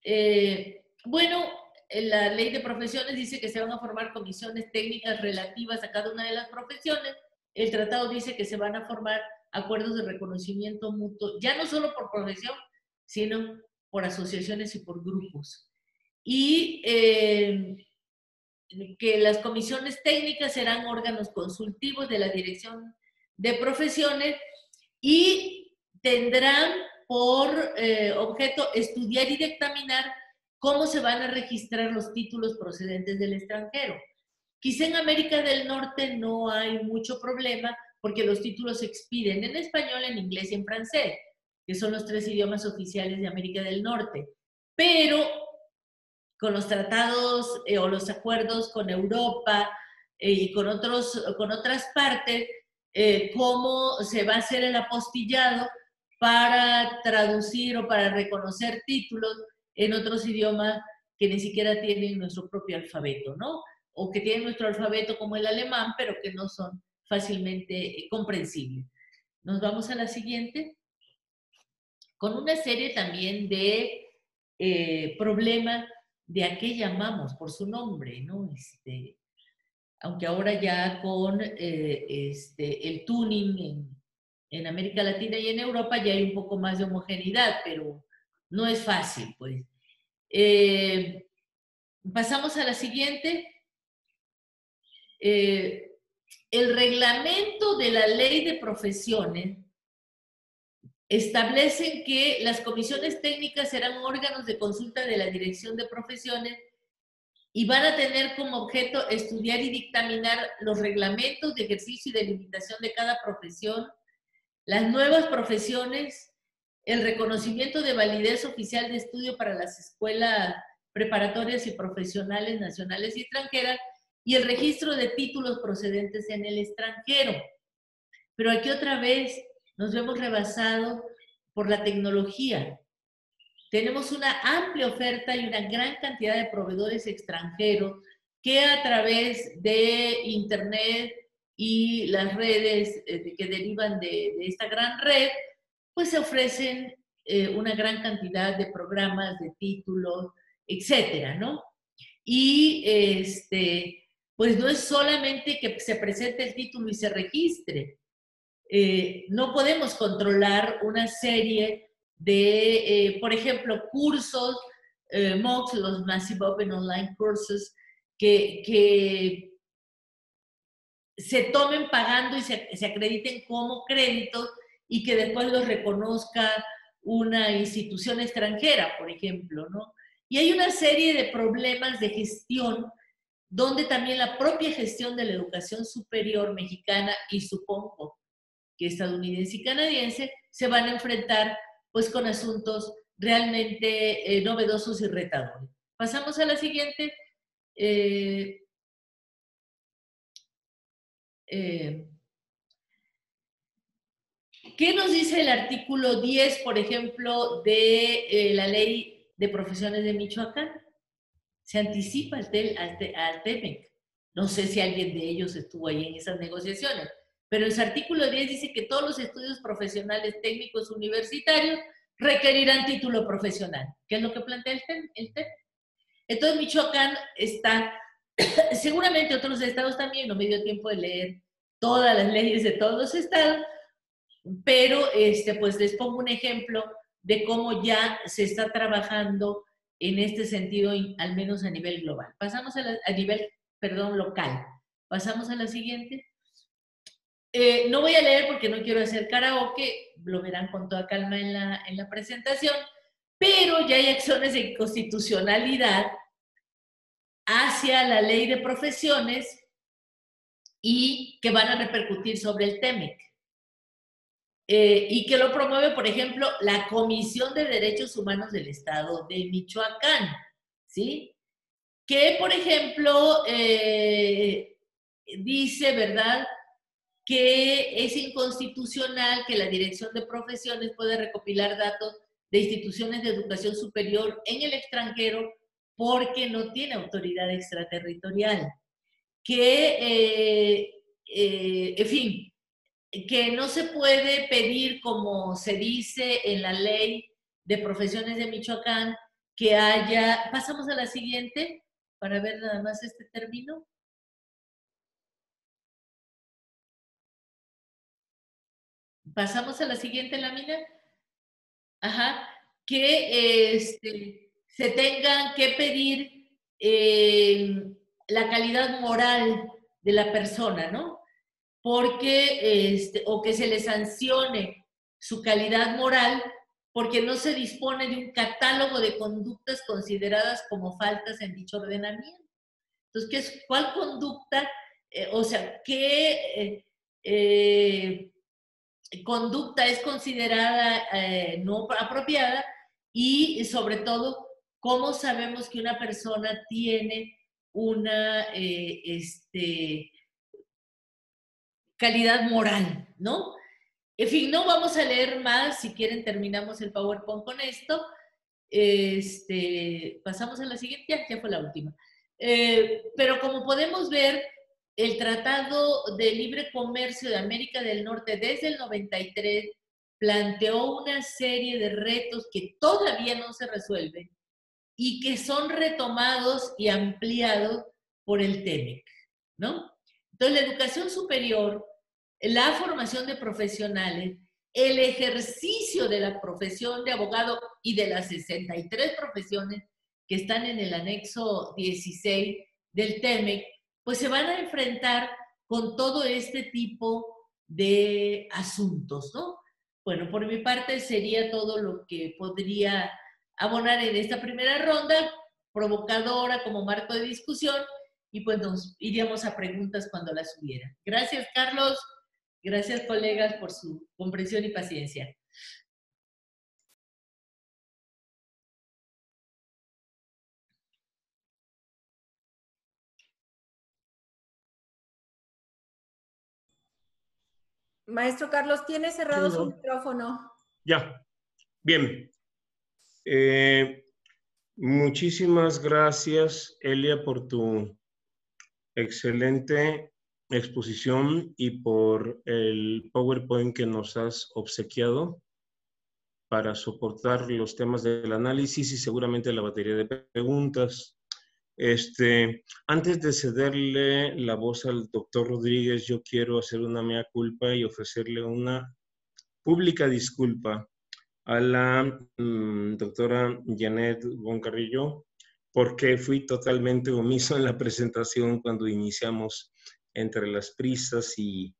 ¿eh? Bueno, la ley de profesiones dice que se van a formar comisiones técnicas relativas a cada una de las profesiones. El tratado dice que se van a formar acuerdos de reconocimiento mutuo, ya no solo por profesión, sino por asociaciones y por grupos. Y que las comisiones técnicas serán órganos consultivos de la Dirección de Profesiones y tendrán por objeto estudiar y dictaminar cómo se van a registrar los títulos procedentes del extranjero. Quizá en América del Norte no hay mucho problema porque los títulos se expiden en español, en inglés y en francés, que son los 3 idiomas oficiales de América del Norte. Pero con los tratados o los acuerdos con Europa y con otras partes, cómo se va a hacer el apostillado para traducir o para reconocer títulos en otros idiomas que ni siquiera tienen nuestro propio alfabeto, ¿no? O que tienen nuestro alfabeto como el alemán, pero que no son fácilmente comprensibles. Nos vamos a la siguiente, con una serie también de problemas de a qué llamamos por su nombre, ¿no? Aunque ahora ya con el tuning en América Latina y en Europa ya hay un poco más de homogeneidad, pero no es fácil, pues. Pasamos a la siguiente. El reglamento de la ley de profesiones establecen que las comisiones técnicas serán órganos de consulta de la Dirección de Profesiones y van a tener como objeto estudiar y dictaminar los reglamentos de ejercicio y de limitación de cada profesión, las nuevas profesiones, el reconocimiento de validez oficial de estudio para las escuelas preparatorias y profesionales nacionales y extranjeras y el registro de títulos procedentes en el extranjero. Pero aquí otra vez nos vemos rebasados por la tecnología. Tenemos una amplia oferta y una gran cantidad de proveedores extranjeros que a través de Internet y las redes que derivan de esta gran red, pues se ofrecen una gran cantidad de programas, de títulos, etcétera, ¿no? Y pues no es solamente que se presente el título y se registre. No podemos controlar una serie de, por ejemplo, cursos, MOOCs, los Massive Open Online Courses, que se tomen pagando y se acrediten como créditos y que después los reconozca una institución extranjera, por ejemplo, ¿no? Y hay una serie de problemas de gestión donde también la propia gestión de la educación superior mexicana y supongo que estadounidense y canadiense se van a enfrentar pues con asuntos realmente novedosos y retadores. Pasamos a la siguiente. ¿Qué nos dice el artículo 10, por ejemplo, de la ley de profesiones de Michoacán? Se anticipa al TEMEC. No sé si alguien de ellos estuvo ahí en esas negociaciones, pero en su artículo 10 dice que todos los estudios profesionales técnicos universitarios requerirán título profesional. ¿Qué es lo que plantea el TEMEC? Entonces Michoacán está, seguramente otros estados también, no me dio tiempo de leer todas las leyes de todos los estados, pero pues les pongo un ejemplo de cómo ya se está trabajando en este sentido, al menos a nivel global. Pasamos a nivel, perdón, local. Pasamos a la siguiente. No voy a leer porque no quiero hacer karaoke, lo verán con toda calma en la presentación, pero ya hay acciones de constitucionalidad hacia la ley de profesiones y que van a repercutir sobre el TEMEC. y que lo promueve, por ejemplo, la Comisión de Derechos Humanos del Estado de Michoacán, ¿sí? Que, por ejemplo, dice, ¿verdad?, que es inconstitucional que la Dirección de Profesiones pueda recopilar datos de instituciones de educación superior en el extranjero porque no tiene autoridad extraterritorial. Que, en fin, que no se puede pedir, como se dice en la ley de profesiones de Michoacán, que haya... Pasamos a la siguiente para ver nada más este término. Pasamos a la siguiente lámina. Ajá. Que se tengan que pedir la calidad moral de la persona, ¿no? Porque, o que se le sancione su calidad moral porque no se dispone de un catálogo de conductas consideradas como faltas en dicho ordenamiento. Entonces, ¿cuál conducta? O sea, ¿qué conducta es considerada no apropiada? Y sobre todo, ¿cómo sabemos que una persona tiene una calidad moral, ¿no? En fin, no vamos a leer más, si quieren terminamos el PowerPoint con esto. Pasamos a la siguiente, ya fue la última. Pero como podemos ver, el Tratado de Libre Comercio de América del Norte desde el 93 planteó una serie de retos que todavía no se resuelven y que son retomados y ampliados por el TEMEC, ¿no? Entonces, la educación superior, la formación de profesionales, el ejercicio de la profesión de abogado y de las 63 profesiones que están en el anexo 16 del TEMEC, pues se van a enfrentar con todo este tipo de asuntos, ¿no? Bueno, por mi parte sería todo lo que podría abonar en esta primera ronda, provocadora como marco de discusión, y pues nos iríamos a preguntas cuando las hubiera. Gracias, Carlos. Gracias, colegas, por su comprensión y paciencia. Maestro Carlos, tiene cerrado su micrófono. Ya, bien. Muchísimas gracias, Elia, por tu excelente exposición y por el PowerPoint que nos has obsequiado para soportar los temas del análisis y seguramente la batería de preguntas. Antes de cederle la voz al doctor Rodríguez, yo quiero hacer una mea culpa y ofrecerle una pública disculpa a la doctora Janet Boncarrillo, porque fui totalmente omiso en la presentación cuando iniciamos entre las prisas y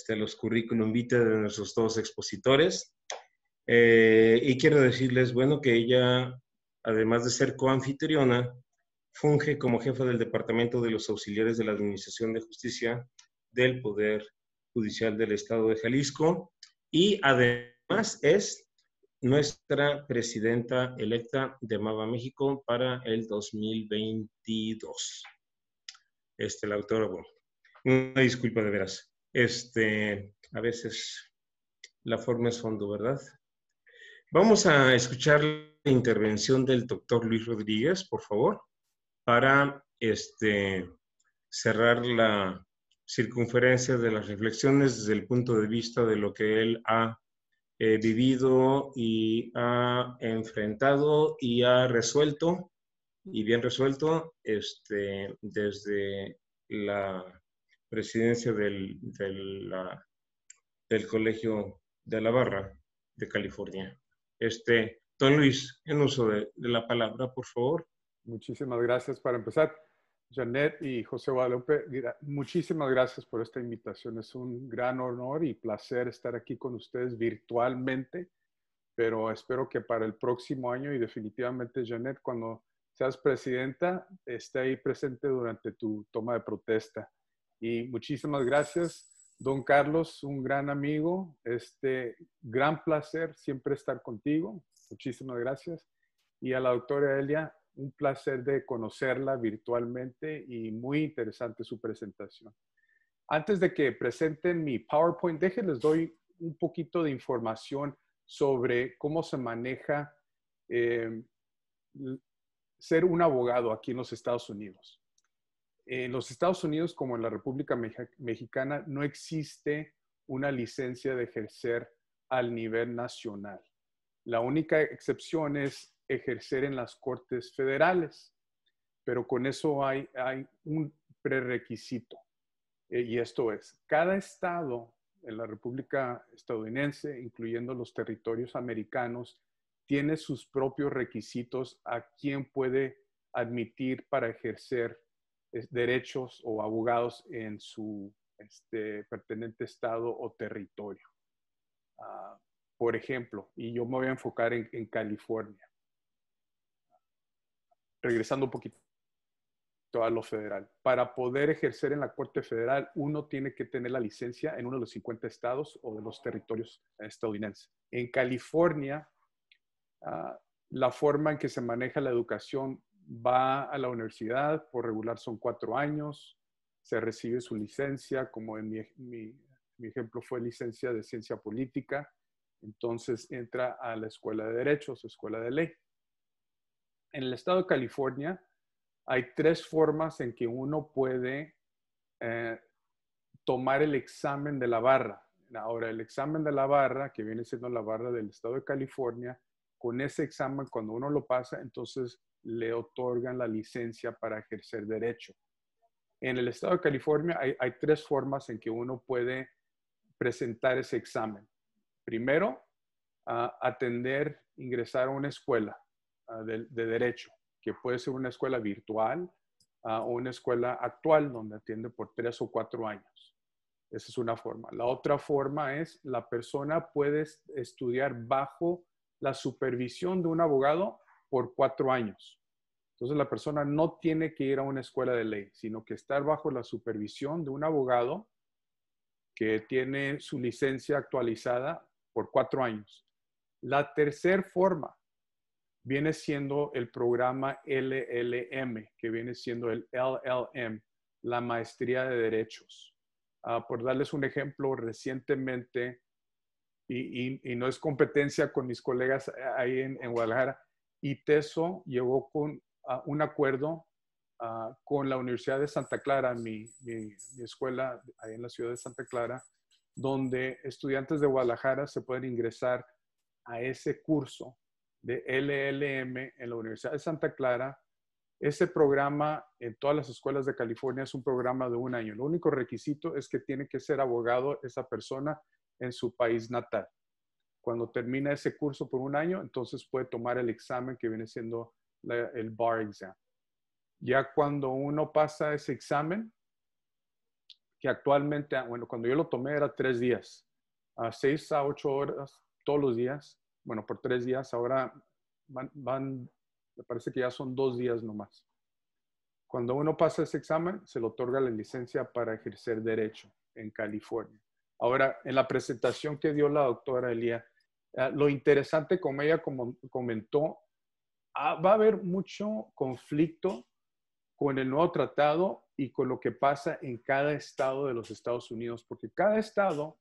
los currículum vitae de nuestros dos expositores. Y quiero decirles, bueno, que ella, además de ser coanfitriona, funge como jefa del Departamento de los Auxiliares de la Administración de Justicia del Poder Judicial del Estado de Jalisco y además es nuestra presidenta electa de MAVA México para el 2022. La autora, bueno, una disculpa de veras. A veces la forma es fondo, ¿verdad? Vamos a escuchar la intervención del doctor Luis Rodríguez, por favor, para cerrar la circunferencia de las reflexiones desde el punto de vista de lo que él ha vivido y ha enfrentado y ha resuelto, y bien resuelto, desde la presidencia del Colegio de la Barra de California. Don Luis, en uso de la palabra, por favor. Muchísimas gracias. Para empezar, Janet y José Guadalupe, muchísimas gracias por esta invitación. Es un gran honor y placer estar aquí con ustedes virtualmente, pero espero que para el próximo año y definitivamente, Janet, cuando seas presidenta, esté ahí presente durante tu toma de protesta. Y muchísimas gracias. Don Carlos, un gran amigo, gran placer siempre estar contigo. Muchísimas gracias. Y a la doctora Elia, un placer de conocerla virtualmente y muy interesante su presentación. Antes de que presenten mi PowerPoint, déjenles doy un poquito de información sobre cómo se maneja ser un abogado aquí en los Estados Unidos. En los Estados Unidos, como en la República Mexicana, no existe una licencia de ejercer al nivel nacional. La única excepción es ejercer en las cortes federales, pero con eso hay un prerequisito. Y esto es, cada estado en la República estadounidense, incluyendo los territorios americanos, tiene sus propios requisitos a quién puede admitir para ejercer derechos o abogados en su pertinente estado o territorio. Por ejemplo, y yo me voy a enfocar en California. Regresando un poquito a lo federal. Para poder ejercer en la Corte Federal, uno tiene que tener la licencia en uno de los 50 estados o de los territorios estadounidenses. En California, la forma en que se maneja la educación va a la universidad, por regular son 4 años, se recibe su licencia, como en mi ejemplo fue licencia de ciencia política, entonces entra a la escuela de derechos, escuela de ley. En el estado de California hay 3 formas en que uno puede tomar el examen de la barra. Ahora, el examen de la barra, que viene siendo la barra del estado de California, con ese examen, cuando uno lo pasa, entonces le otorgan la licencia para ejercer derecho. En el estado de California hay 3 formas en que uno puede presentar ese examen. Primero, ingresar a una escuela de derecho, que puede ser una escuela virtual o una escuela actual donde atiende por 3 o 4 años. Esa es una forma. La otra forma es la persona puede estudiar bajo la supervisión de un abogado por 4 años. Entonces la persona no tiene que ir a una escuela de ley, sino que estar bajo la supervisión de un abogado que tiene su licencia actualizada por 4 años. La tercera forma viene siendo el programa LLM, que viene siendo el LLM, la maestría de derechos. Por darles un ejemplo, recientemente, y no es competencia con mis colegas ahí en Guadalajara, ITESO llegó con un acuerdo con la Universidad de Santa Clara, mi escuela ahí en la ciudad de Santa Clara, donde estudiantes de Guadalajara se pueden ingresar a ese curso de LLM en la Universidad de Santa Clara. Ese programa en todas las escuelas de California es un programa de 1 año. El único requisito es que tiene que ser abogado esa persona en su país natal. Cuando termina ese curso por 1 año, entonces puede tomar el examen que viene siendo el bar exam. Ya cuando uno pasa ese examen, que actualmente, bueno, cuando yo lo tomé era 3 días, 6 a 8 horas todos los días, bueno, por 3 días, ahora me parece que ya son 2 días nomás. Cuando uno pasa ese examen, se le otorga la licencia para ejercer derecho en California. Ahora, en la presentación que dio la doctora Elia, lo interesante, como ella comentó, va a haber mucho conflicto con el nuevo tratado y con lo que pasa en cada estado de los Estados Unidos, porque cada estado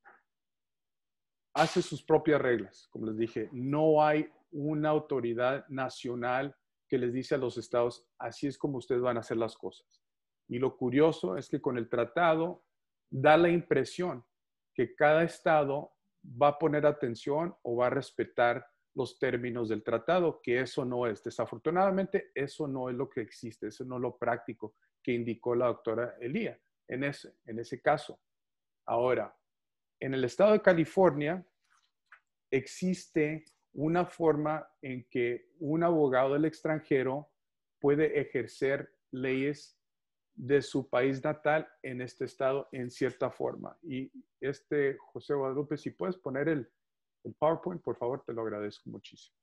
hace sus propias reglas. Como les dije, no hay una autoridad nacional que les dice a los estados, así es como ustedes van a hacer las cosas. Y lo curioso es que con el tratado da la impresión que cada estado va a poner atención o va a respetar los términos del tratado, que eso no es. Desafortunadamente, eso no es lo que existe, eso no es lo práctico que indicó la doctora Elia en ese caso. Ahora, en el estado de California existe una forma en que un abogado del extranjero puede ejercer leyes de su país natal en este estado en cierta forma. Y José Guadalupe, si puedes poner el PowerPoint, por favor, te lo agradezco muchísimo.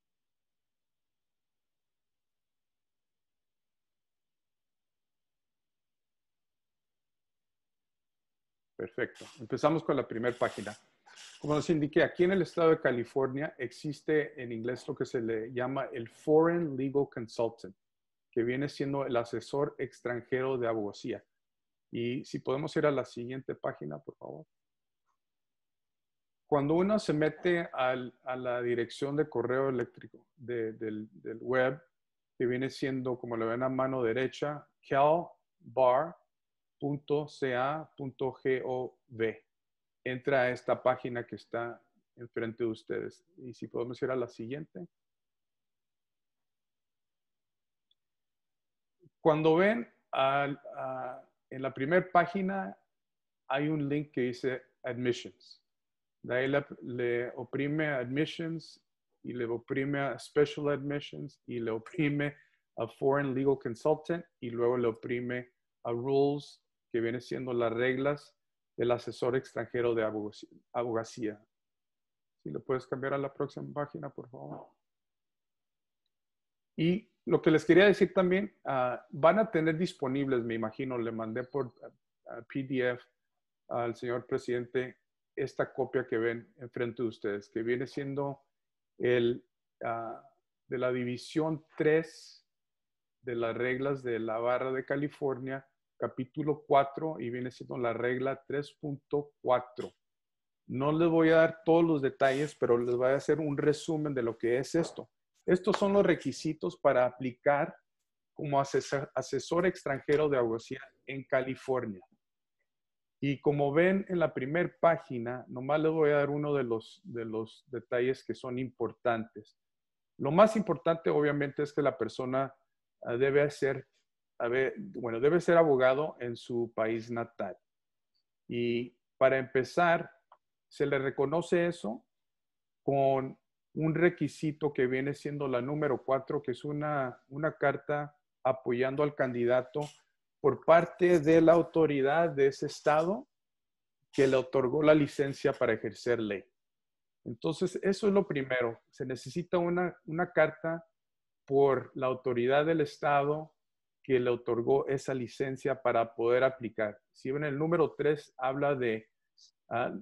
Perfecto. Empezamos con la primera página. Como les indiqué, aquí en el estado de California existe en inglés lo que se le llama el Foreign Legal Consultant, que viene siendo el asesor extranjero de abogacía. Y si podemos ir a la siguiente página, por favor. Cuando uno se mete a la dirección de correo eléctrico del web, que viene siendo, como lo ven a mano derecha, calbar.ca.gov. Entra a esta página que está enfrente de ustedes. Y si podemos ir a la siguiente. Cuando ven en la primera página hay un link que dice Admissions. De ahí le oprime a Admissions y le oprime a Special Admissions y le oprime a Foreign Legal Consultant y luego le oprime a Rules, que viene siendo las reglas del asesor extranjero de abogacía. Si le puedes cambiar a la próxima página, por favor. Y lo que les quería decir también, van a tener disponibles, me imagino, le mandé por PDF al señor presidente esta copia que ven enfrente de ustedes, que viene siendo de la división 3 de las reglas de la Barra de California, capítulo 4, y viene siendo la regla 3.4. No les voy a dar todos los detalles, pero les voy a hacer un resumen de lo que es esto. Estos son los requisitos para aplicar como asesor extranjero de abogacía en California. Y como ven en la primera página, nomás les voy a dar uno de los detalles que son importantes. Lo más importante, obviamente, es que la persona debe ser abogado en su país natal. Y para empezar, se le reconoce eso con un requisito que viene siendo la número 4, que es una carta apoyando al candidato por parte de la autoridad de ese estado que le otorgó la licencia para ejercer ley. Entonces, eso es lo primero. Se necesita una carta por la autoridad del estado que le otorgó esa licencia para poder aplicar. Si ven el número 3, habla de,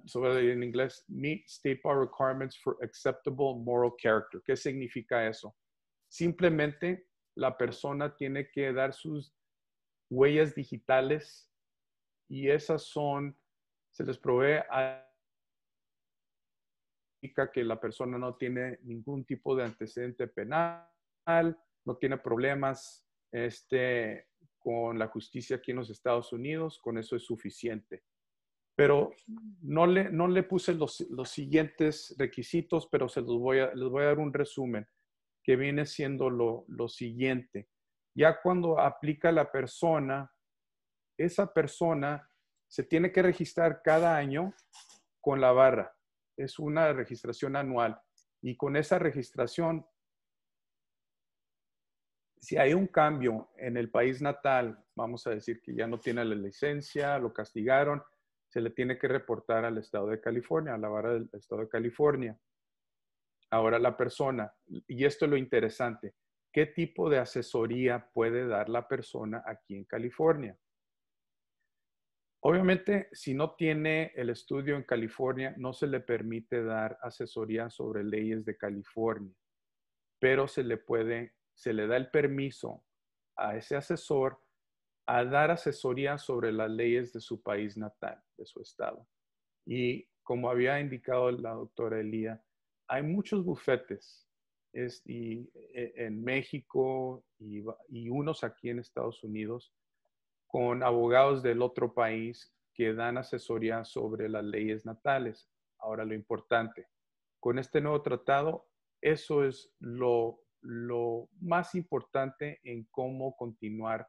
sobre en inglés, meet state bar requirements for acceptable moral character. ¿Qué significa eso? Simplemente la persona tiene que dar sus huellas digitales y esas se les provee que la persona no tiene ningún tipo de antecedente penal, no tiene problemas con la justicia aquí en los Estados Unidos, con eso es suficiente. Pero no le puse los siguientes requisitos, pero les voy a dar un resumen que viene siendo lo siguiente. Ya cuando aplica la persona, esa persona se tiene que registrar cada año con la barra. Es una registración anual. Y con esa registración, si hay un cambio en el país natal, vamos a decir que ya no tiene la licencia, lo castigaron, se le tiene que reportar al estado de California, a la barra del estado de California. Ahora la persona, y esto es lo interesante, ¿qué tipo de asesoría puede dar la persona aquí en California? Obviamente, si no tiene el estudio en California, no se le permite dar asesoría sobre leyes de California, pero se le da el permiso a ese asesor a dar asesoría sobre las leyes de su país natal, de su estado. Y como había indicado la doctora Elía, hay muchos bufetes en México y unos aquí en Estados Unidos con abogados del otro país que dan asesoría sobre las leyes natales. Ahora, lo importante, con este nuevo tratado, eso es lo más importante en cómo continuar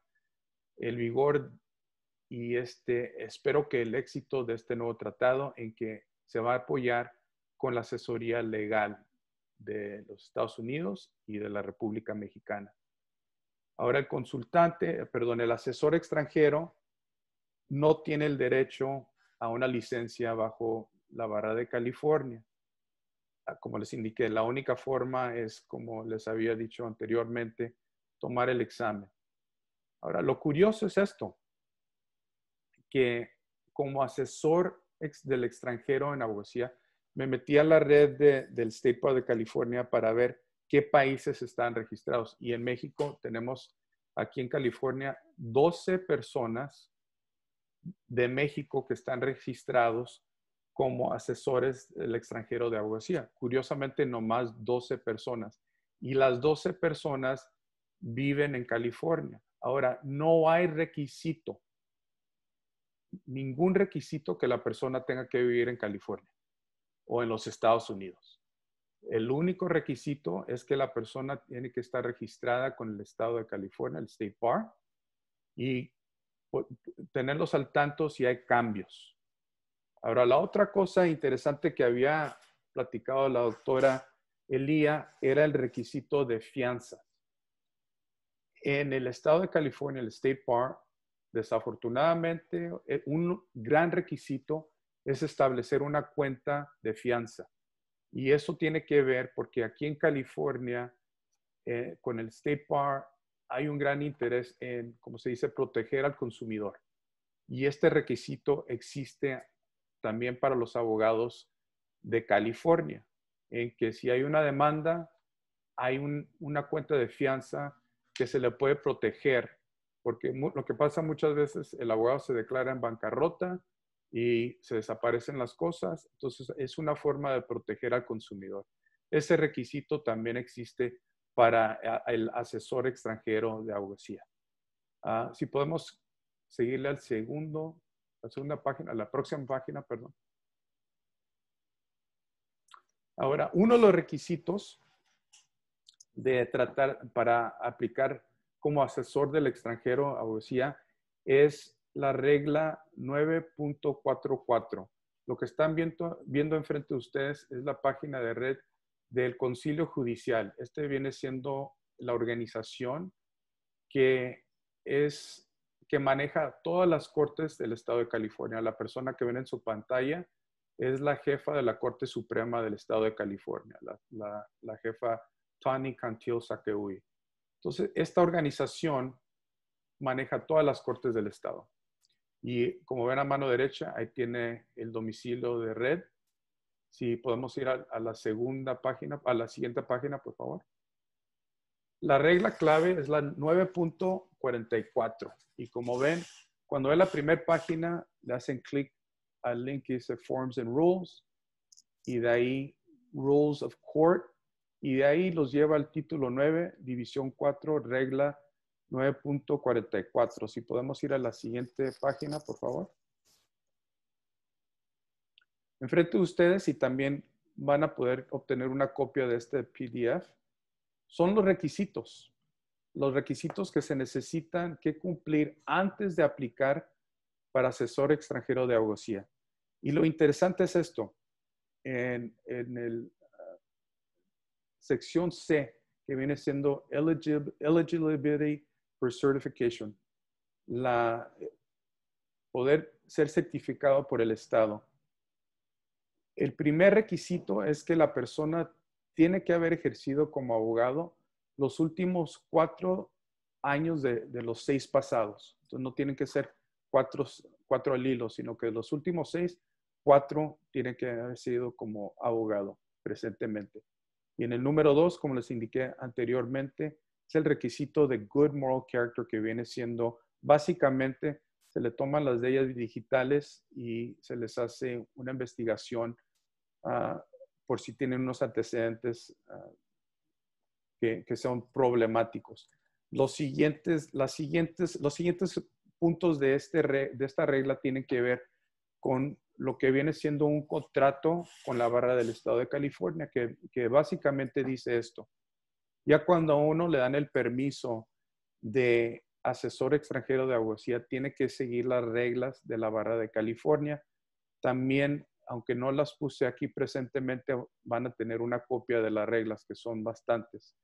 el vigor y espero que el éxito de este nuevo tratado en que se va a apoyar con la asesoría legal de los Estados Unidos y de la República Mexicana. Ahora el asesor extranjero no tiene el derecho a una licencia bajo la barra de California. Como les indiqué, la única forma es, como les había dicho anteriormente, tomar el examen. Ahora, lo curioso es esto, que como asesor del extranjero en abogacía, me metí a la red del State Bar de California para ver qué países están registrados. Y en México tenemos aquí en California 12 personas de México que están registrados como asesores del extranjero de abogacía. Curiosamente, nomás 12 personas. Y las 12 personas viven en California. Ahora, no hay requisito, ningún requisito que la persona tenga que vivir en California o en los Estados Unidos. El único requisito es que la persona tiene que estar registrada con el estado de California, el State Bar, y tenerlos al tanto si hay cambios. Ahora, la otra cosa interesante que había platicado la doctora Elía era el requisito de fianza. En el estado de California, el State Bar, desafortunadamente, un gran requisito es establecer una cuenta de fianza. Y eso tiene que ver porque aquí en California, con el State Bar, hay un gran interés en, como se dice, proteger al consumidor. Y este requisito existe también para los abogados de California, en que si hay una demanda, hay una cuenta de fianza que se le puede proteger, porque lo que pasa muchas veces, el abogado se declara en bancarrota y se desaparecen las cosas, entonces es una forma de proteger al consumidor. Ese requisito también existe para el asesor extranjero de abogacía. Si podemos seguirle la segunda página, a la próxima página, perdón. Ahora, uno de los requisitos de tratar para aplicar como asesor del extranjero a abogacía es la regla 9.44. Lo que están viendo enfrente de ustedes es la página de red del Concilio Judicial. Este viene siendo la organización que maneja todas las cortes del estado de California. La persona que ven en su pantalla es la jefa de la Corte Suprema del estado de California, la jefa Tani Cantil Sakeui. Entonces, esta organización maneja todas las cortes del estado. Y como ven a mano derecha, ahí tiene el domicilio de red. Si podemos ir a la segunda página, a la siguiente página, por favor. La regla clave es la 9.44. Y como ven, cuando ven la primera página, le hacen clic al link que dice Forms and Rules. Y de ahí, Rules of Court. Y de ahí los lleva al título 9, división 4, regla 9.44. Si podemos ir a la siguiente página, por favor. Enfrente de ustedes, y también van a poder obtener una copia de este PDF, son los requisitos que se necesitan que cumplir antes de aplicar para asesor extranjero de abogacía. Y lo interesante es esto. En el sección C, que viene siendo Eligibility for Certification, poder ser certificado por el Estado. El primer requisito es que la persona tiene que haber ejercido como abogado los últimos 4 años de los 6 pasados. Entonces no tienen que ser 4 al hilo, sino que los últimos 6, 4 tienen que haber sido como abogado presentemente. Y en el número 2, como les indiqué anteriormente, es el requisito de Good Moral Character, que viene siendo básicamente se le toman las leyes digitales y se les hace una investigación por si tienen unos antecedentes que son problemáticos. Los siguientes puntos de esta regla tienen que ver con lo que viene siendo un contrato con la barra del estado de California, que básicamente dice esto. Ya cuando a uno le dan el permiso de asesor extranjero de abogacía, tiene que seguir las reglas de la barra de California. También, aunque no las puse aquí presentemente, van a tener una copia de las reglas, que son bastantes.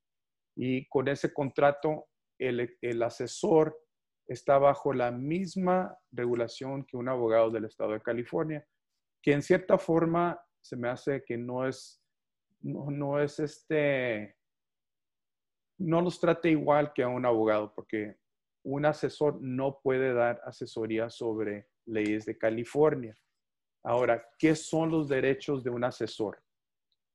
Y con ese contrato, el asesor está bajo la misma regulación que un abogado del estado de California, que en cierta forma se me hace que no los trate igual que a un abogado, porque un asesor no puede dar asesoría sobre leyes de California. Ahora, ¿qué son los derechos de un asesor?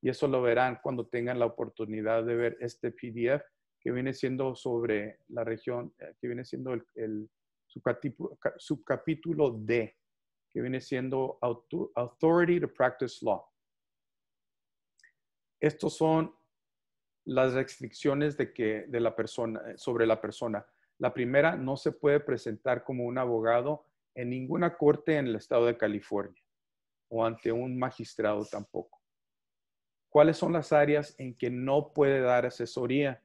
Y eso lo verán cuando tengan la oportunidad de ver este PDF que viene siendo sobre la región, que viene siendo el subcapítulo D, que viene siendo Authority to Practice Law. Estos son las restricciones de la persona, sobre la persona. La primera, no se puede presentar como un abogado en ninguna corte en el estado de California o ante un magistrado tampoco. ¿Cuáles son las áreas en que no puede dar asesoría?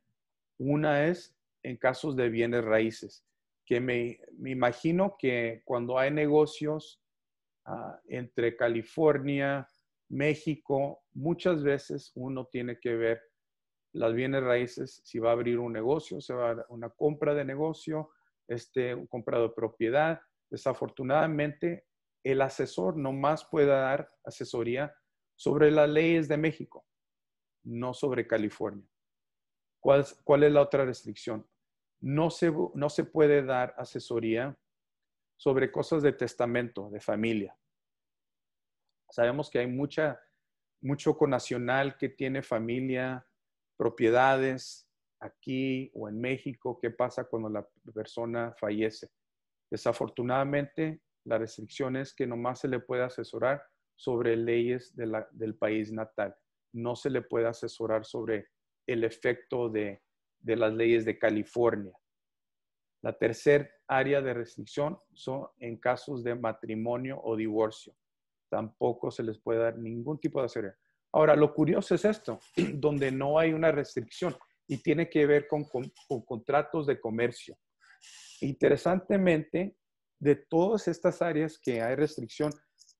Una es en casos de bienes raíces, que me imagino que cuando hay negocios entre California, México, muchas veces uno tiene que ver las bienes raíces, si va a abrir un negocio, se va a dar una compra de negocio, un compra de propiedad. Desafortunadamente, el asesor nomás puede dar asesoría sobre las leyes de México, no sobre California. ¿Cuál es la otra restricción? No se puede dar asesoría sobre cosas de testamento, de familia. Sabemos que hay mucho connacional que tiene familia, propiedades aquí o en México. ¿Qué pasa cuando la persona fallece? Desafortunadamente, la restricción es que nomás se le puede asesorar sobre leyes del país natal. No se le puede asesorar sobre el efecto de las leyes de California. La tercera área de restricción son en casos de matrimonio o divorcio. Tampoco se les puede dar ningún tipo de asesoría. Ahora, lo curioso es esto, donde no hay una restricción y tiene que ver con contratos de comercio. Interesantemente, de todas estas áreas que hay restricción,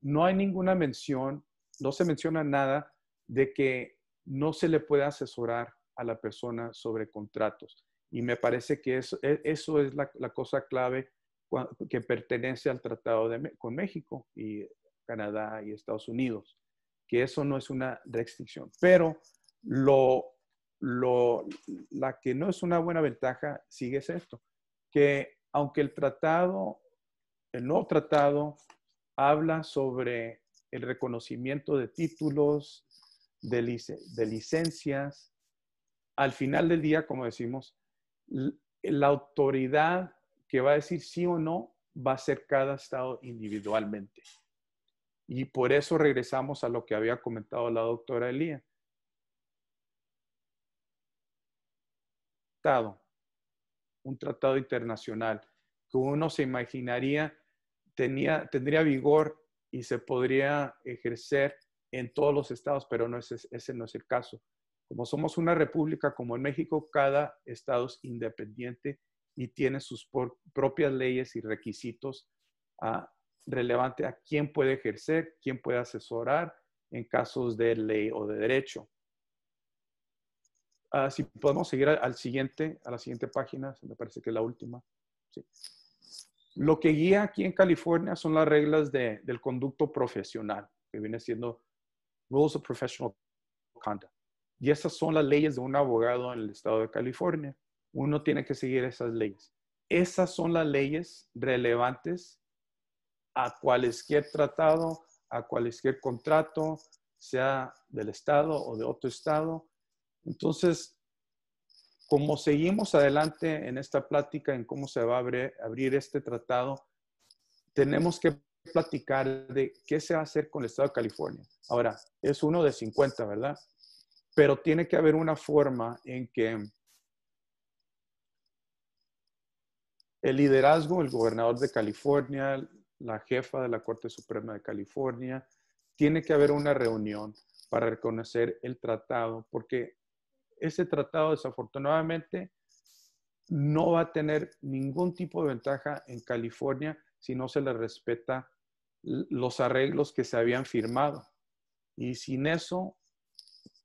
no hay ninguna mención, no se menciona nada de que no se le puede asesorar a la persona sobre contratos. Y me parece que eso es la cosa clave que pertenece al tratado con México y Canadá y Estados Unidos, que eso no es una restricción. Pero la que no es una buena ventaja sigue es esto, que aunque el nuevo tratado habla sobre el reconocimiento de títulos, de licencias, al final del día, como decimos, la autoridad que va a decir sí o no va a ser cada estado individualmente. Y por eso regresamos a lo que había comentado la doctora Elía. Un tratado internacional que uno se imaginaría tendría vigor y se podría ejercer en todos los estados, pero ese no es el caso. Como somos una república como en México, cada estado es independiente y tiene sus propias leyes y requisitos relevante a quién puede ejercer, quién puede asesorar en casos de ley o de derecho. Si podemos seguir a la siguiente página, me parece que es la última. Sí. Lo que guía aquí en California son las reglas del conducto profesional, que viene siendo Rules of Professional Conduct. Y esas son las leyes de un abogado en el estado de California. Uno tiene que seguir esas leyes. Esas son las leyes relevantes a cualquier tratado, a cualquier contrato, sea del estado o de otro estado. Entonces, como seguimos adelante en esta plática, en cómo se va a abrir este tratado, tenemos que platicar de qué se va a hacer con el estado de California. Ahora, es uno de 50, ¿verdad? Pero tiene que haber una forma en que el liderazgo, el gobernador de California, la jefa de la Corte Suprema de California, tiene que haber una reunión para reconocer el tratado, porque ese tratado desafortunadamente no va a tener ningún tipo de ventaja en California si no se le respeta los arreglos que se habían firmado. Y sin eso,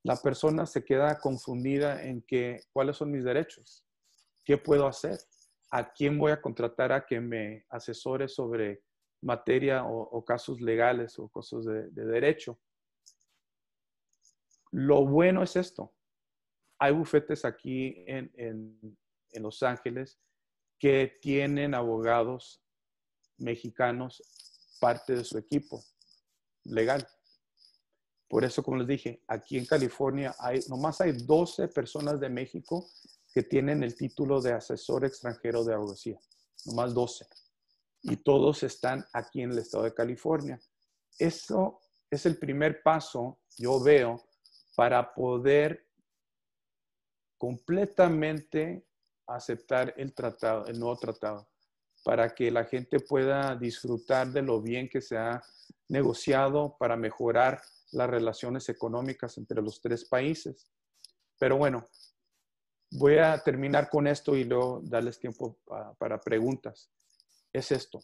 la persona se queda confundida en cuáles son mis derechos, qué puedo hacer, a quién voy a contratar a que me asesore sobre materia o casos legales o cosas de derecho. Lo bueno es esto. Hay bufetes aquí en Los Ángeles que tienen abogados mexicanos parte de su equipo legal. Por eso, como les dije, aquí en California nomás hay 12 personas de México que tienen el título de asesor extranjero de abogacía. Nomás 12. Y todos están aquí en el estado de California. Eso es el primer paso, yo veo, para poder completamente aceptar el tratado, el nuevo tratado, para que la gente pueda disfrutar de lo bien que se ha negociado para mejorar las relaciones económicas entre los tres países. Pero bueno, voy a terminar con esto y luego darles tiempo para preguntas. Es esto.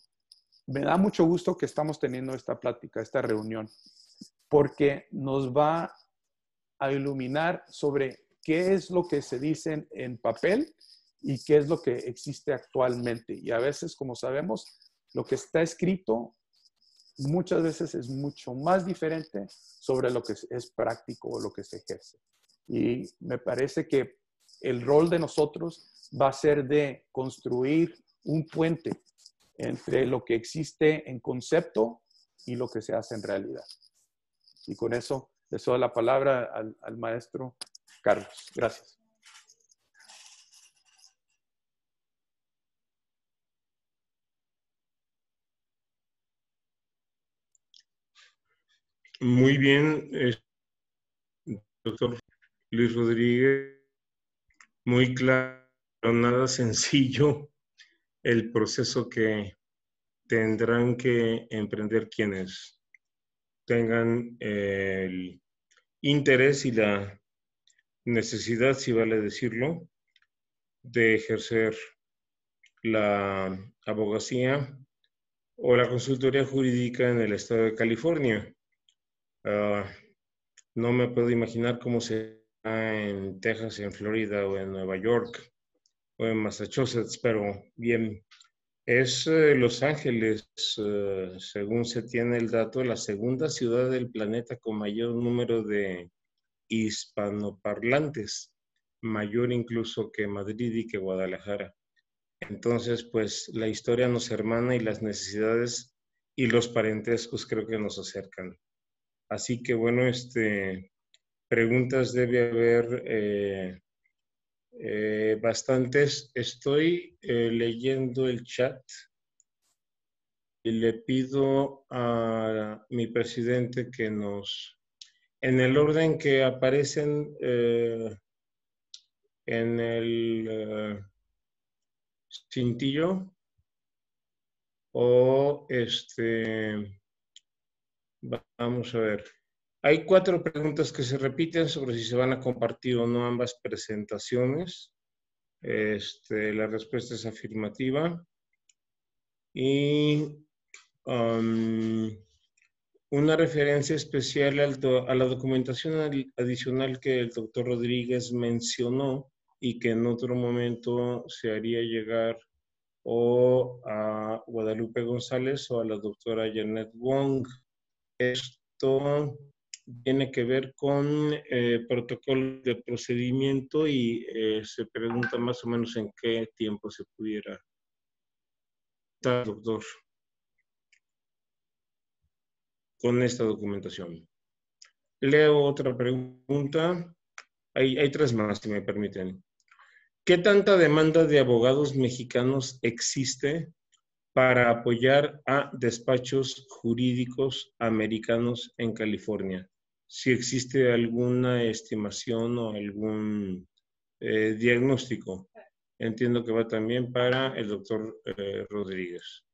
Me da mucho gusto que estamos teniendo esta plática, esta reunión, porque nos va a iluminar sobre qué es lo que se dice en papel y qué es lo que existe actualmente. Y a veces, como sabemos, lo que está escrito muchas veces es mucho más diferente sobre lo que es práctico o lo que se ejerce. Y me parece que el rol de nosotros va a ser de construir un puente entre lo que existe en concepto y lo que se hace en realidad. Y con eso le doy la palabra al maestro Carlos. Gracias. Muy bien, doctor Luis Rodríguez, muy claro, nada sencillo el proceso que tendrán que emprender quienes tengan el interés y la necesidad, si vale decirlo, de ejercer la abogacía o la consultoría jurídica en el estado de California. No me puedo imaginar cómo será en Texas, en Florida o en Nueva York o en Massachusetts, pero bien, es Los Ángeles, según se tiene el dato, la segunda ciudad del planeta con mayor número de hispanoparlantes, mayor incluso que Madrid y que Guadalajara. Entonces, pues la historia nos hermana y las necesidades y los parentescos creo que nos acercan. Así que bueno, preguntas debe haber bastantes. Estoy leyendo el chat y le pido a mi presidente que en el orden que aparecen en el cintillo, o vamos a ver. Hay 4 preguntas que se repiten sobre si se van a compartir o no ambas presentaciones. La respuesta es afirmativa. Y una referencia especial a la documentación adicional que el doctor Rodríguez mencionó y que en otro momento se haría llegar o a Guadalupe González o a la doctora Janet Wong. Esto tiene que ver con protocolo de procedimiento y se pregunta más o menos en qué tiempo se pudiera estar, doctor, con esta documentación. Leo otra pregunta. Hay 3 más, si me permiten. ¿Qué tanta demanda de abogados mexicanos existe para apoyar a despachos jurídicos americanos en California? Si existe alguna estimación o algún diagnóstico. Entiendo que va también para el doctor Rodríguez.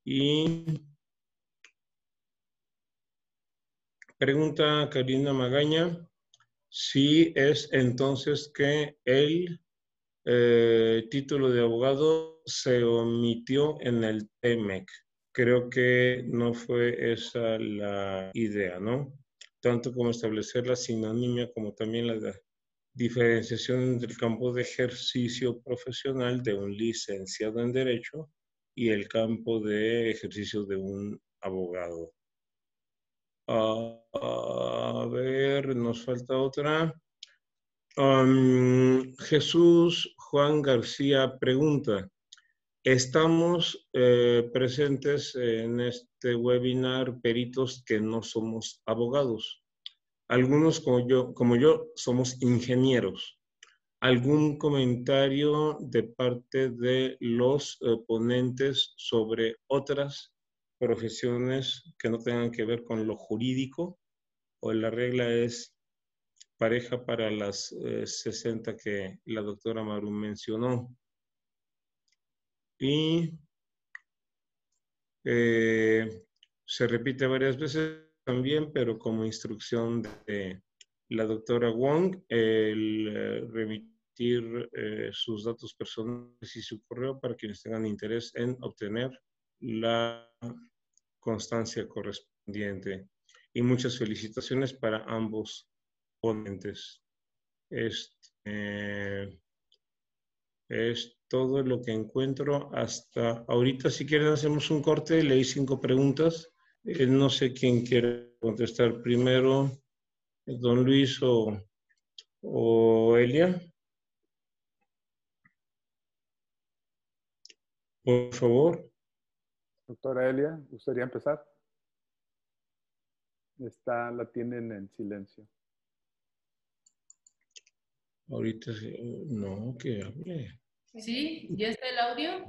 Y pregunta Karina Magaña, si es entonces que el título de abogado se omitió en el TEMEC. Creo que no fue esa la idea, ¿no? Tanto como establecer la sinonimia como también la diferenciación entre el campo de ejercicio profesional de un licenciado en Derecho y el campo de ejercicio de un abogado. A ver, nos falta otra. Jesús Juan García pregunta, Estamos presentes en este webinar peritos que no somos abogados. Algunos como yo somos ingenieros. ¿Algún comentario de parte de los ponentes sobre otras profesiones que no tengan que ver con lo jurídico? ¿O la regla es pareja para las 60 que la doctora Maru mencionó? Y se repite varias veces también, pero como instrucción de la doctora Wong, el remitir sus datos personales y su correo para quienes tengan interés en obtener la constancia correspondiente. Y muchas felicitaciones para ambos ponentes. Es todo lo que encuentro hasta ahorita. Si quieren hacemos un corte, leí 5 preguntas. No sé quién quiere contestar primero, don Luis o Elia. Por favor. Doctora Elia, ¿gustaría empezar? La tienen en silencio. Ahorita no, que hable. ¿Sí? ¿Ya está el audio?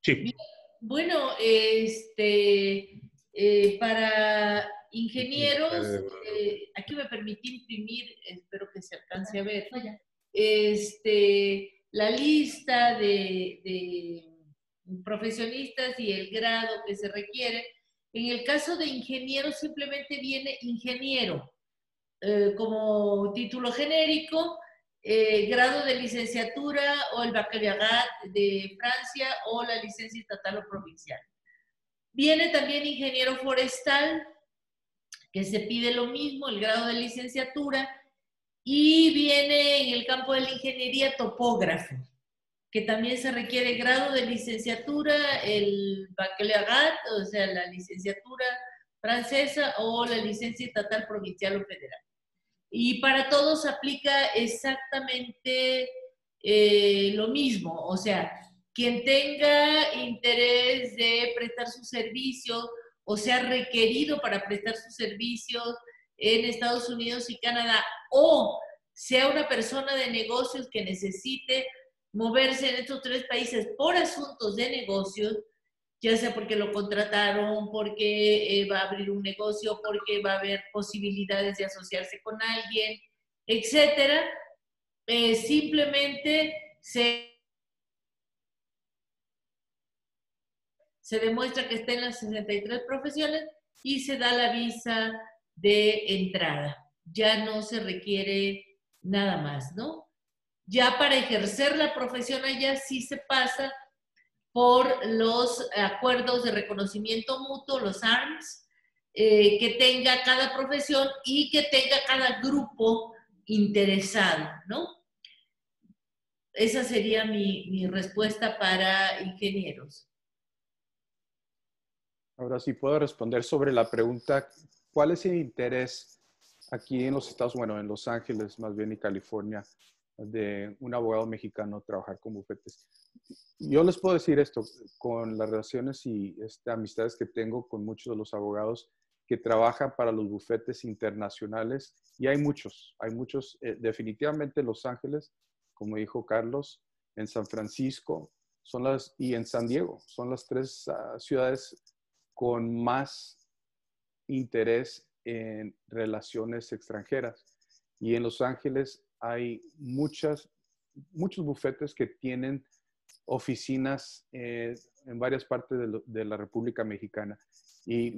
Sí. Bueno, para ingenieros, aquí me permití imprimir, espero que se alcance a ver, la lista de profesionistas y el grado que se requiere. En el caso de ingenieros simplemente viene ingeniero como título genérico, grado de licenciatura o el baccalaureat de Francia o la licencia estatal o provincial. Viene también ingeniero forestal, que se pide lo mismo, el grado de licenciatura, y viene en el campo de la ingeniería topógrafo, que también se requiere grado de licenciatura, el baccalaureat, o sea, la licenciatura francesa o la licencia estatal, provincial o federal. Y para todos aplica exactamente lo mismo, o sea, quien tenga interés de prestar sus servicios o sea requerido para prestar sus servicios en Estados Unidos y Canadá, o sea una persona de negocios que necesite moverse en estos 3 países por asuntos de negocios, ya sea porque lo contrataron, porque va a abrir un negocio, porque va a haber posibilidades de asociarse con alguien, etcétera, simplemente se demuestra que está en las 63 profesiones y se da la visa de entrada. Ya no se requiere nada más, ¿no? Ya para ejercer la profesión allá sí se pasa por los acuerdos de reconocimiento mutuo, los ARMS, que tenga cada profesión y que tenga cada grupo interesado, ¿no? Esa sería mi respuesta para ingenieros. Ahora sí puedo responder sobre la pregunta, ¿cuál es el interés aquí en los Estados Unidos, bueno, en Los Ángeles más bien y California, de un abogado mexicano trabajar con bufetes? Yo les puedo decir esto, con las relaciones y amistades que tengo con muchos de los abogados que trabajan para los bufetes internacionales, y hay muchos, definitivamente Los Ángeles, como dijo Carlos, en San Francisco, y en San Diego, son las 3 ciudades con más interés en relaciones extranjeras. Y en Los Ángeles hay muchos bufetes que tienen oficinas en varias partes de la República Mexicana. Y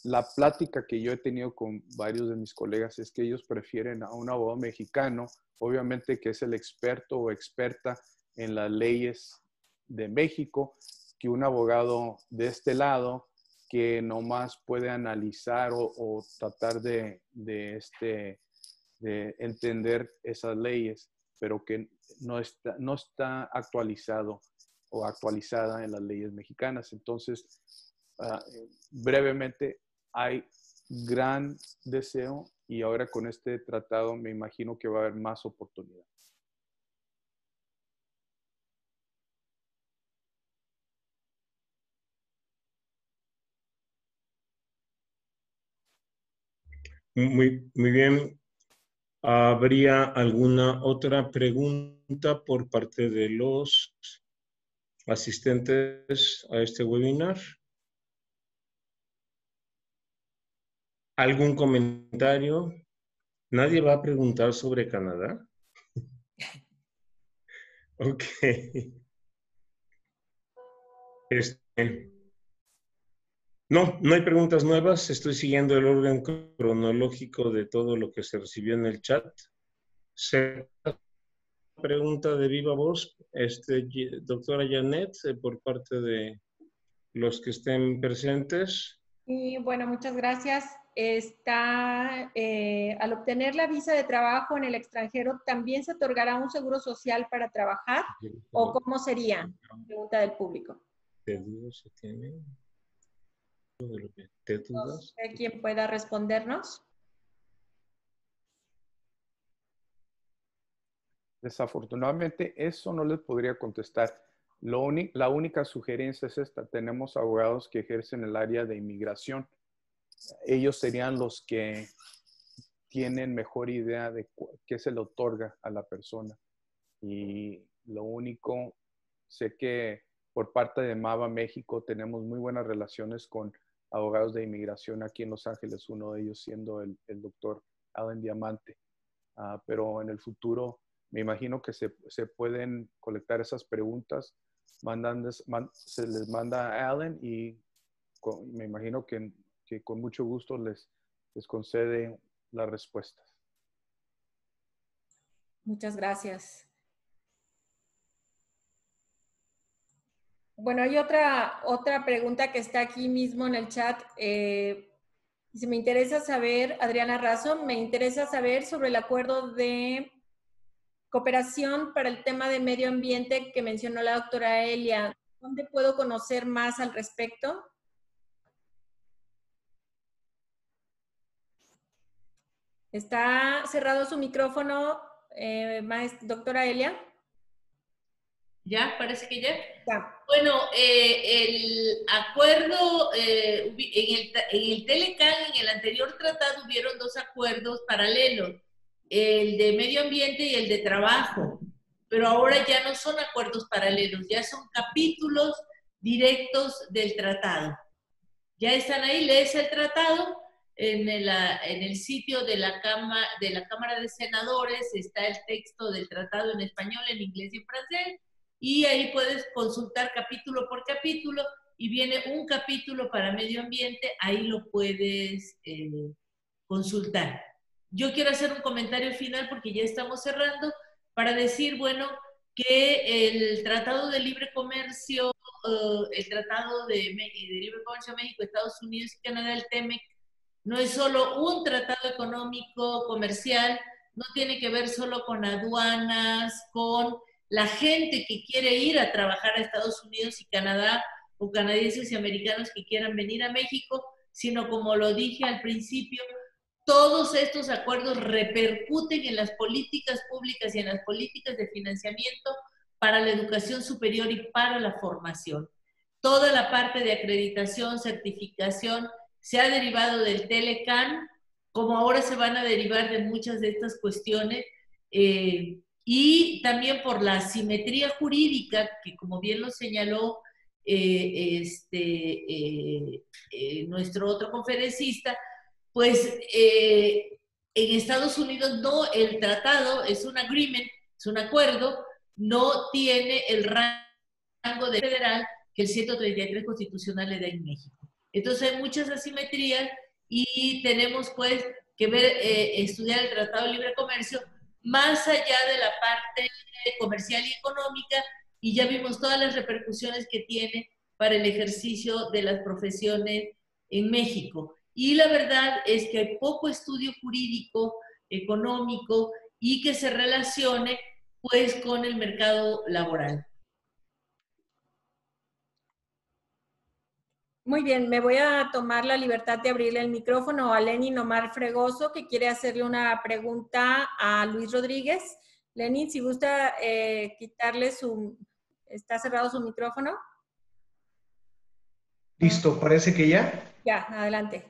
la plática que yo he tenido con varios de mis colegas es que ellos prefieren a un abogado mexicano, obviamente que es el experto o experta en las leyes de México, que un abogado de este lado que nomás puede analizar o tratar de entender esas leyes, pero que no está actualizado o actualizada en las leyes mexicanas. Entonces, brevemente, hay gran deseo y ahora con este tratado me imagino que va a haber más oportunidades. Muy bien. ¿Habría alguna otra pregunta por parte de los asistentes a este webinar? ¿Algún comentario? ¿Nadie va a preguntar sobre Canadá? Ok. No hay preguntas nuevas. Estoy siguiendo el orden cronológico de todo lo que se recibió en el chat. Pregunta de viva voz, doctora Janet, por parte de los que estén presentes. Y bueno, muchas gracias. Al obtener la visa de trabajo en el extranjero, ¿también se otorgará un seguro social para trabajar? ¿O cómo sería? Pregunta del público. ¿Qué dudas se tienen? No sé quién pueda respondernos. Desafortunadamente, eso no les podría contestar. La única sugerencia es esta. Tenemos abogados que ejercen el área de inmigración. Ellos serían los que tienen mejor idea de qué se le otorga a la persona. Y lo único, sé que por parte de MAVA México tenemos muy buenas relaciones con abogados de inmigración aquí en Los Ángeles, uno de ellos siendo el doctor Alan Diamante. Pero en el futuro me imagino que se pueden colectar esas preguntas, se les manda a Alan y me imagino que con mucho gusto les concede las respuestas. Muchas gracias. Bueno, hay otra pregunta que está aquí mismo en el chat. Si me interesa saber, Adriana Razo, me interesa saber sobre el acuerdo de cooperación para el tema de medio ambiente que mencionó la doctora Elia. ¿Dónde puedo conocer más al respecto? ¿Está cerrado su micrófono, doctora Elia? ¿Ya? Parece que ya. Ya. Bueno, el acuerdo, en el Telecan, en el anterior tratado, hubieron dos acuerdos paralelos, el de medio ambiente y el de trabajo, pero ahora ya no son acuerdos paralelos, ya son capítulos directos del tratado. Ya están ahí, lees el tratado, en el sitio de la Cámara de Senadores está el texto del tratado en español, en inglés y en francés, y ahí puedes consultar capítulo por capítulo y viene un capítulo para medio ambiente, ahí lo puedes consultar. Yo quiero hacer un comentario final porque ya estamos cerrando para decir, bueno, que el Tratado de Libre Comercio, el Tratado de Libre Comercio México, Estados Unidos y Canadá, el TEMEC, no es solo un tratado económico, comercial, no tiene que ver solo con aduanas, con la gente que quiere ir a trabajar a Estados Unidos y Canadá, o canadienses y americanos que quieran venir a México, sino como lo dije al principio, todos estos acuerdos repercuten en las políticas públicas y en las políticas de financiamiento para la educación superior y para la formación. Toda la parte de acreditación, certificación, se ha derivado del Telecan, como ahora se van a derivar de muchas de estas cuestiones, y también por la asimetría jurídica, que como bien lo señaló nuestro otro conferencista, pues en Estados Unidos no, el tratado es un agreement, es un acuerdo, no tiene el rango de federal que el 133 constitucional le da en México. Entonces hay muchas asimetrías y tenemos pues que ver, estudiar el Tratado de Libre Comercio más allá de la parte comercial y económica, y ya vimos todas las repercusiones que tiene para el ejercicio de las profesiones en México. Y la verdad es que hay poco estudio jurídico, económico, y que se relacione pues con el mercado laboral. Muy bien, me voy a tomar la libertad de abrirle el micrófono a Lenin Omar Fregoso, que quiere hacerle una pregunta a Luis Rodríguez. Lenin, si gusta quitarle ¿Está cerrado su micrófono? Listo, parece que ya. Ya, adelante.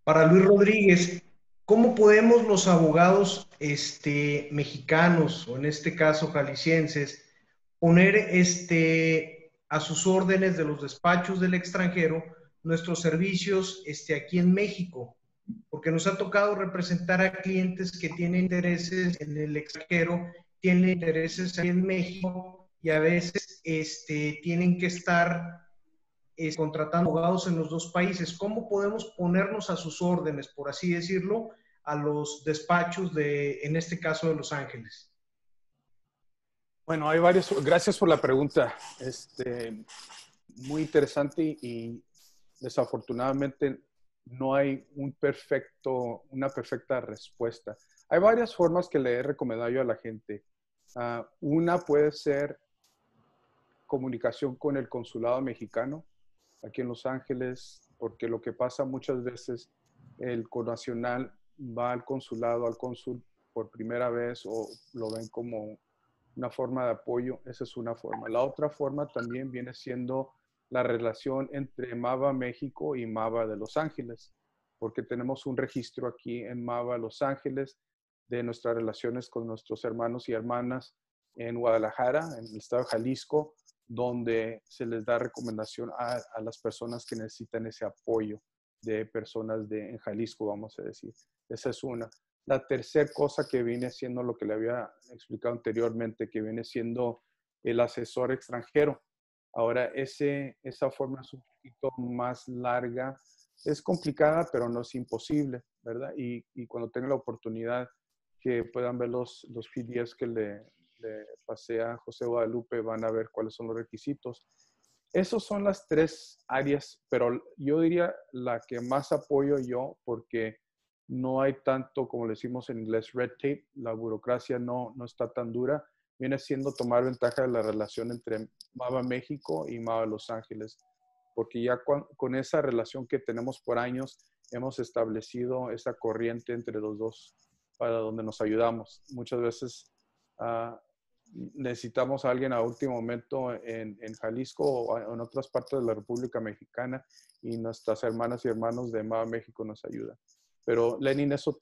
Para Luis Rodríguez, ¿cómo podemos los abogados mexicanos, o en este caso jaliscienses, poner a sus órdenes de los despachos del extranjero nuestros servicios aquí en México? Porque nos ha tocado representar a clientes que tienen intereses en el extranjero, tienen intereses aquí en México, y a veces tienen que estar contratando abogados en los dos países. ¿Cómo podemos ponernos a sus órdenes, por así decirlo, a los despachos en este caso, de Los Ángeles? Bueno, hay varios. Gracias por la pregunta. Muy interesante y desafortunadamente no hay una perfecta respuesta. Hay varias formas que le he recomendado yo a la gente. Una puede ser comunicación con el consulado mexicano aquí en Los Ángeles, porque lo que pasa muchas veces, el connacional va al consulado, al cónsul por primera vez, o lo ven como una forma de apoyo. Esa es una forma. La otra forma también viene siendo la relación entre MAVA México y MAVA de Los Ángeles, porque tenemos un registro aquí en MAVA Los Ángeles de nuestras relaciones con nuestros hermanos y hermanas en Guadalajara, en el estado de Jalisco, donde se les da recomendación a las personas que necesitan ese apoyo de personas en Jalisco, vamos a decir. Esa es una. La tercera cosa que viene siendo lo que le había explicado anteriormente, que viene siendo el asesor extranjero. Ahora, esa forma es un poquito más larga. Es complicada, pero no es imposible, ¿verdad? Y cuando tengan la oportunidad que puedan ver los PDFs que le pasé a José Guadalupe, van a ver cuáles son los requisitos. Esas son las tres áreas, pero yo diría la que más apoyo yo, porque no hay tanto, como le decimos en inglés, red tape. La burocracia no está tan dura. Viene siendo tomar ventaja de la relación entre MAVA México y MAVA Los Ángeles, porque ya con esa relación que tenemos por años, hemos establecido esa corriente entre los dos para donde nos ayudamos. Muchas veces necesitamos a alguien a último momento en Jalisco o en otras partes de la República Mexicana, y nuestras hermanas y hermanos de MAVA México nos ayudan. Pero Lenin, eso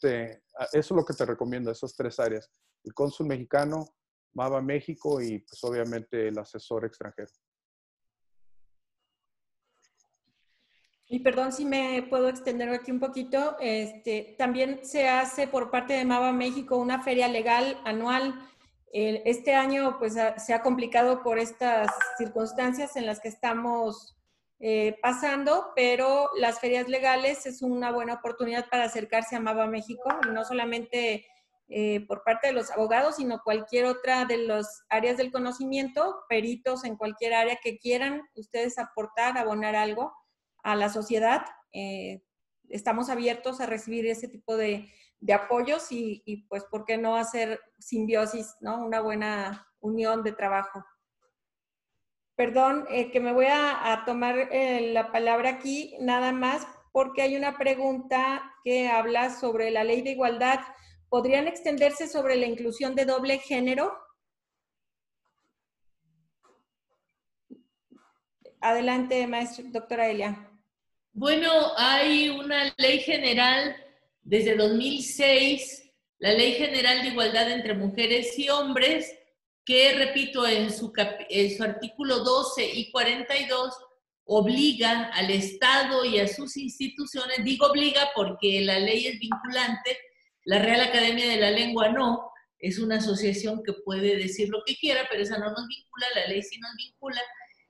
es lo que te recomiendo, esas tres áreas: el cónsul mexicano, MAVA México y pues obviamente el asesor extranjero. Y perdón si me puedo extender aquí un poquito. También se hace por parte de MAVA México una feria legal anual. Este año pues se ha complicado por estas circunstancias en las que estamos pasando, pero las ferias legales es una buena oportunidad para acercarse a MAVA México, y no solamente por parte de los abogados, sino cualquier otra de las áreas del conocimiento, peritos en cualquier área que quieran ustedes aportar, abonar algo a la sociedad. Estamos abiertos a recibir ese tipo de apoyos y pues, ¿por qué no hacer simbiosis, ¿no? Una buena unión de trabajo. Perdón, que me voy a tomar la palabra aquí, nada más, porque hay una pregunta que habla sobre la ley de igualdad. ¿Podrían extenderse sobre la inclusión de doble género? Adelante, maestra, doctora Elia. Bueno, hay una ley general desde 2006, la Ley General de Igualdad entre Mujeres y Hombres, que, repito, en su artículo 12 y 42, obliga al Estado y a sus instituciones. Digo obliga porque la ley es vinculante, la Real Academia de la Lengua no, es una asociación que puede decir lo que quiera, pero esa no nos vincula, la ley sí nos vincula.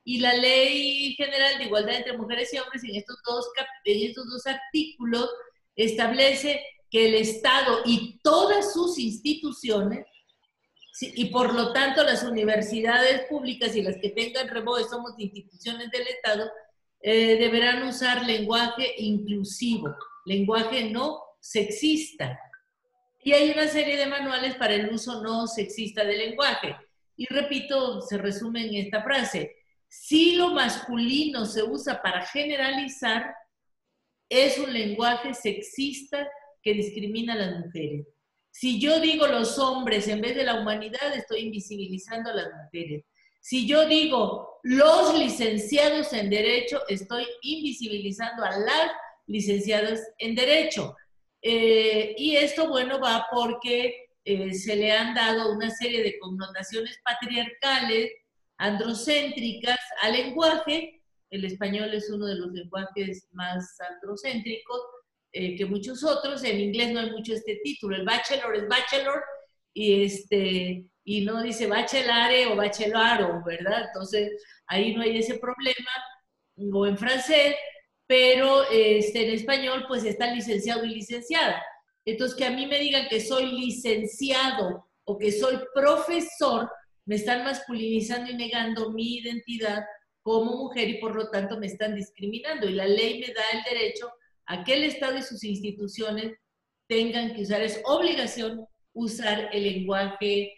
Y la Ley General de Igualdad entre Mujeres y Hombres, en estos dos artículos, establece que el Estado y todas sus instituciones, y por lo tanto las universidades públicas y las que tengan REBOE somos instituciones del Estado, deberán usar lenguaje inclusivo, lenguaje no sexista. Y hay una serie de manuales para el uso no sexista del lenguaje. Y repito, se resume en esta frase: si lo masculino se usa para generalizar, es un lenguaje sexista que discrimina a las mujeres. Si yo digo los hombres en vez de la humanidad, estoy invisibilizando a las mujeres. Si yo digo los licenciados en Derecho, estoy invisibilizando a las licenciados en Derecho. Y esto, bueno, va porque se le han dado una serie de connotaciones patriarcales, androcéntricas al lenguaje. El español es uno de los lenguajes más androcéntricos que muchos otros. En inglés no hay mucho este título. El bachelor es bachelor y no dice bachelare o bachelaro, ¿verdad? Entonces, ahí no hay ese problema. O en francés, pero en español pues está licenciado y licenciada. Entonces, que a mí me digan que soy licenciado o que soy profesor, me están masculinizando y negando mi identidad como mujer y por lo tanto me están discriminando. Y la ley me da el derecho a que el Estado y sus instituciones tengan que usar, es obligación usar el lenguaje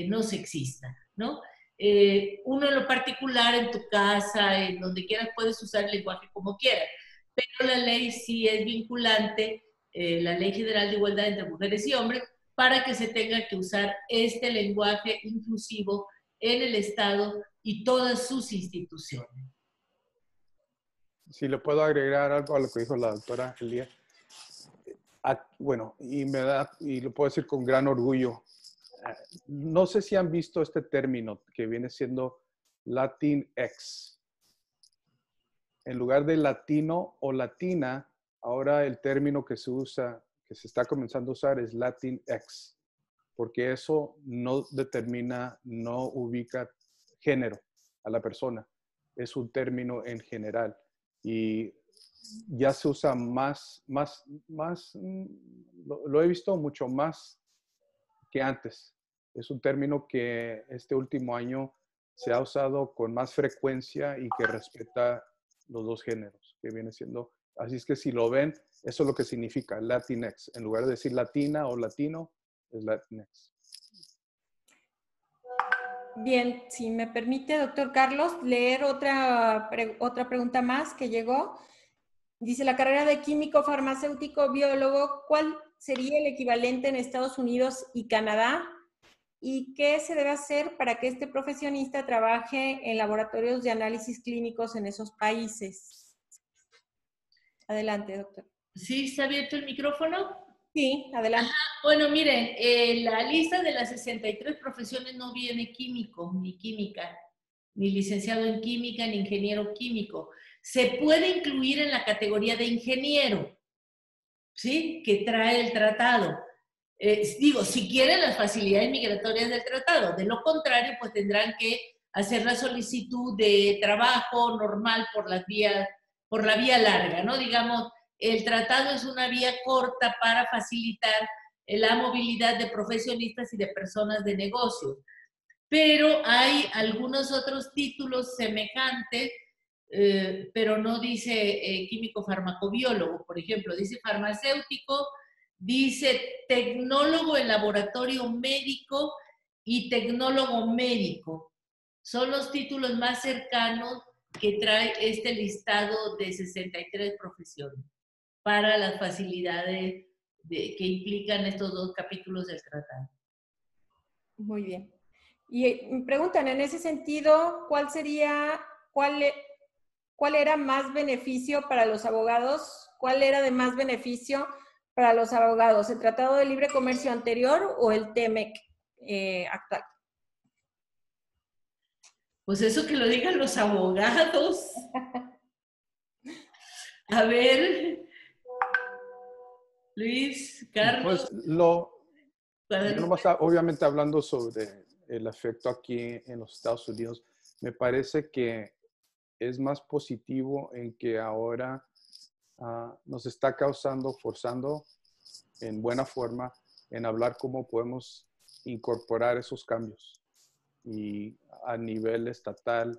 no sexista, ¿no? Uno en lo particular, en tu casa, en donde quieras, puedes usar el lenguaje como quieras, pero la ley sí es vinculante, la Ley General de Igualdad entre Mujeres y Hombres, para que se tenga que usar este lenguaje inclusivo en el Estado y todas sus instituciones. Si le puedo agregar algo a lo que dijo la doctora Elia. Bueno, y lo puedo decir con gran orgullo. No sé si han visto este término que viene siendo Latinx. En lugar de latino o latina, ahora el término que se usa, que se está comenzando a usar es Latinx, porque eso no determina, no ubica género a la persona. Es un término en general y ya se usa lo he visto mucho más que antes. Es un término que este último año se ha usado con más frecuencia y que respeta los dos géneros, que viene siendo. Así es que si lo ven, eso es lo que significa Latinx. En lugar de decir latina o latino, es Latinx. Bien, si me permite, doctor Carlos, leer otra pregunta más que llegó. Dice, la carrera de químico, farmacéutico, biólogo, ¿cuál sería el equivalente en Estados Unidos y Canadá? ¿Y qué se debe hacer para que este profesionista trabaje en laboratorios de análisis clínicos en esos países? Adelante, doctor. ¿Sí está abierto el micrófono? Sí, adelante. Bueno, miren, la lista de las 63 profesiones no viene químico, ni química, ni licenciado en química, ni ingeniero químico. Se puede incluir en la categoría de ingeniero, ¿sí? Que trae el tratado. Digo, si quieren las facilidades migratorias del tratado. De lo contrario, pues tendrán que hacer la solicitud de trabajo normal por la vía larga, ¿no? Digamos, el tratado es una vía corta para facilitar la movilidad de profesionistas y de personas de negocios. Pero hay algunos otros títulos semejantes, pero no dice químico farmacobiólogo, por ejemplo, dice farmacéutico, dice tecnólogo en laboratorio médico y tecnólogo médico. Son los títulos más cercanos que trae este listado de 63 profesiones para las facilidades que implican estos dos capítulos del tratado. Muy bien. Y me preguntan, en ese sentido, ¿cuál era más beneficio para los abogados? ¿Cuál era de más beneficio para los abogados? ¿El Tratado de Libre Comercio anterior o el TEMEC actual? Pues eso que lo digan los abogados. A ver, Luis, Carlos. Pues yo nomás, obviamente hablando sobre el efecto aquí en los Estados Unidos, me parece que es más positivo en que ahora nos está forzando en buena forma en hablar cómo podemos incorporar esos cambios. Y a nivel estatal,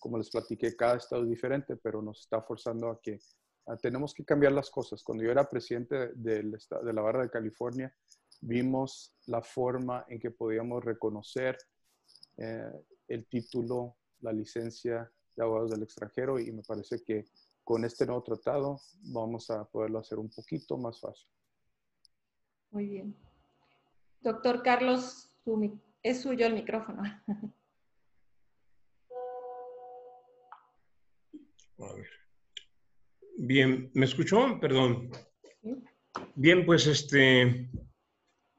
como les platiqué, cada estado es diferente, pero nos está forzando a que tenemos que cambiar las cosas. Cuando yo era presidente de la Barra de California, vimos la forma en que podíamos reconocer el título, la licencia de abogados del extranjero, y me parece que con este nuevo tratado vamos a poderlo hacer un poquito más fácil. Muy bien. Doctor Carlos, es suyo el micrófono. A ver. Bien, ¿me escuchó? Perdón. ¿Sí? Bien, pues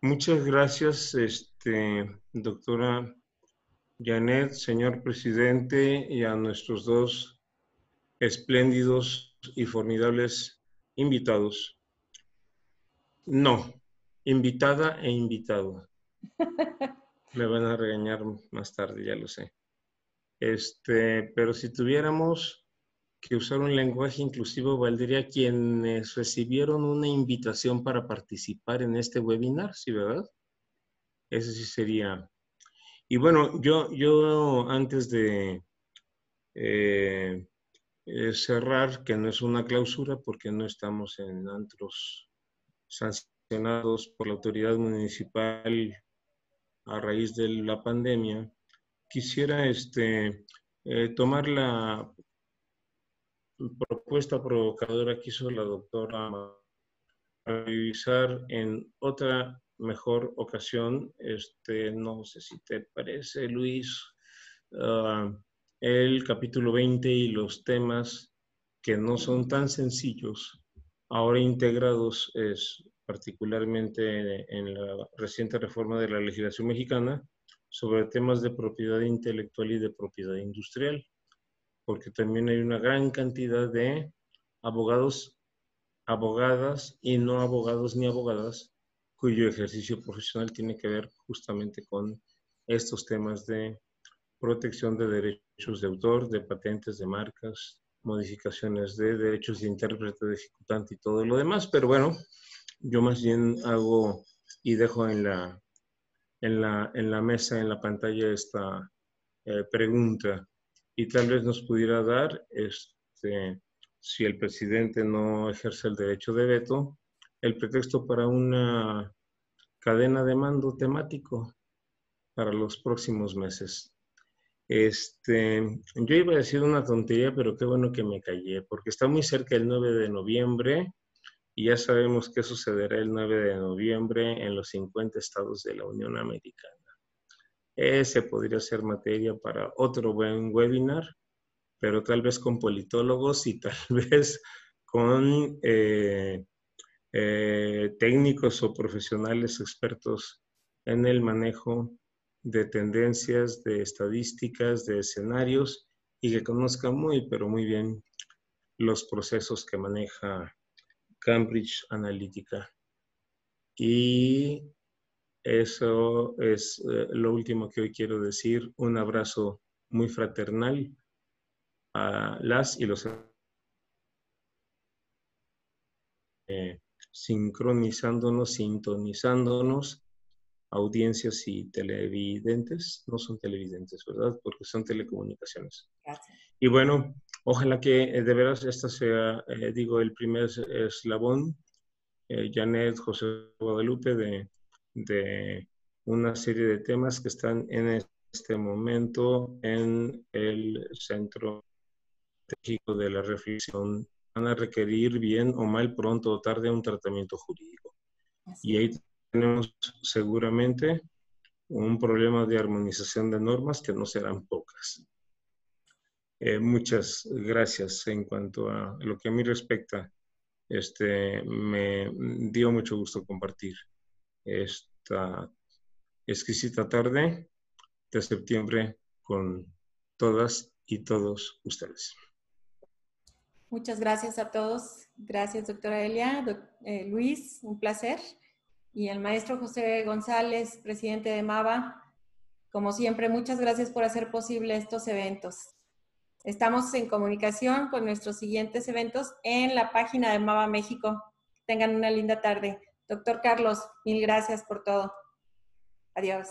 muchas gracias, doctora Janet, señor presidente, y a nuestros dos espléndidos y formidables invitados. No, invitada e invitado. Me van a regañar más tarde, ya lo sé. Pero si tuviéramos que usar un lenguaje inclusivo, valdría quienes recibieron una invitación para participar en este webinar, ¿sí, verdad? Ese sí sería. Y bueno, yo antes de cerrar, que no es una clausura porque no estamos en antros sancionados por la autoridad municipal a raíz de la pandemia, quisiera tomar la propuesta provocadora que hizo la doctora para revisar en otra mejor ocasión, no sé si te parece, Luis, el capítulo 20 y los temas que no son tan sencillos, ahora integrados particularmente en la reciente reforma de la legislación mexicana sobre temas de propiedad intelectual y de propiedad industrial, porque también hay una gran cantidad de abogados, abogadas y no abogados ni abogadas cuyo ejercicio profesional tiene que ver justamente con estos temas de protección de derechos de autor, de patentes, de marcas, modificaciones de derechos de intérprete, de ejecutante y todo lo demás. Pero bueno, yo más bien hago y dejo en la mesa, en la pantalla, esta pregunta. Y tal vez nos pudiera dar, si el presidente no ejerce el derecho de veto, el pretexto para una cadena de mando temático para los próximos meses. Yo iba a decir una tontería, pero qué bueno que me callé, porque está muy cerca el 9 de noviembre y ya sabemos qué sucederá el 9 de noviembre en los 50 estados de la Unión Americana. Ese podría ser materia para otro buen webinar, pero tal vez con politólogos y tal vez con técnicos o profesionales expertos en el manejo de tendencias, de estadísticas, de escenarios y que conozcan muy, pero muy bien los procesos que maneja Cambridge Analytica. Y eso es lo último que hoy quiero decir. Un abrazo muy fraternal a las y los sincronizándonos, sintonizándonos, audiencias y televidentes. No son televidentes, ¿verdad? Porque son telecomunicaciones. Gracias. Y bueno, ojalá que de veras esta sea, el primer eslabón, Janet, José Guadalupe, de una serie de temas que están en este momento en el centro estratégico de la reflexión. Van a requerir bien o mal, pronto o tarde, un tratamiento jurídico. Así Y ahí tenemos seguramente un problema de armonización de normas que no serán pocas. Muchas gracias. En cuanto a lo que a mí respecta, me dio mucho gusto compartir esta exquisita tarde de septiembre con todas y todos ustedes. Muchas gracias a todos. Gracias, doctora Elia. Luis, un placer. Y el maestro José González, presidente de MAVA. Como siempre, muchas gracias por hacer posible estos eventos. Estamos en comunicación con nuestros siguientes eventos en la página de MAVA México. Tengan una linda tarde. Doctor Carlos, mil gracias por todo. Adiós.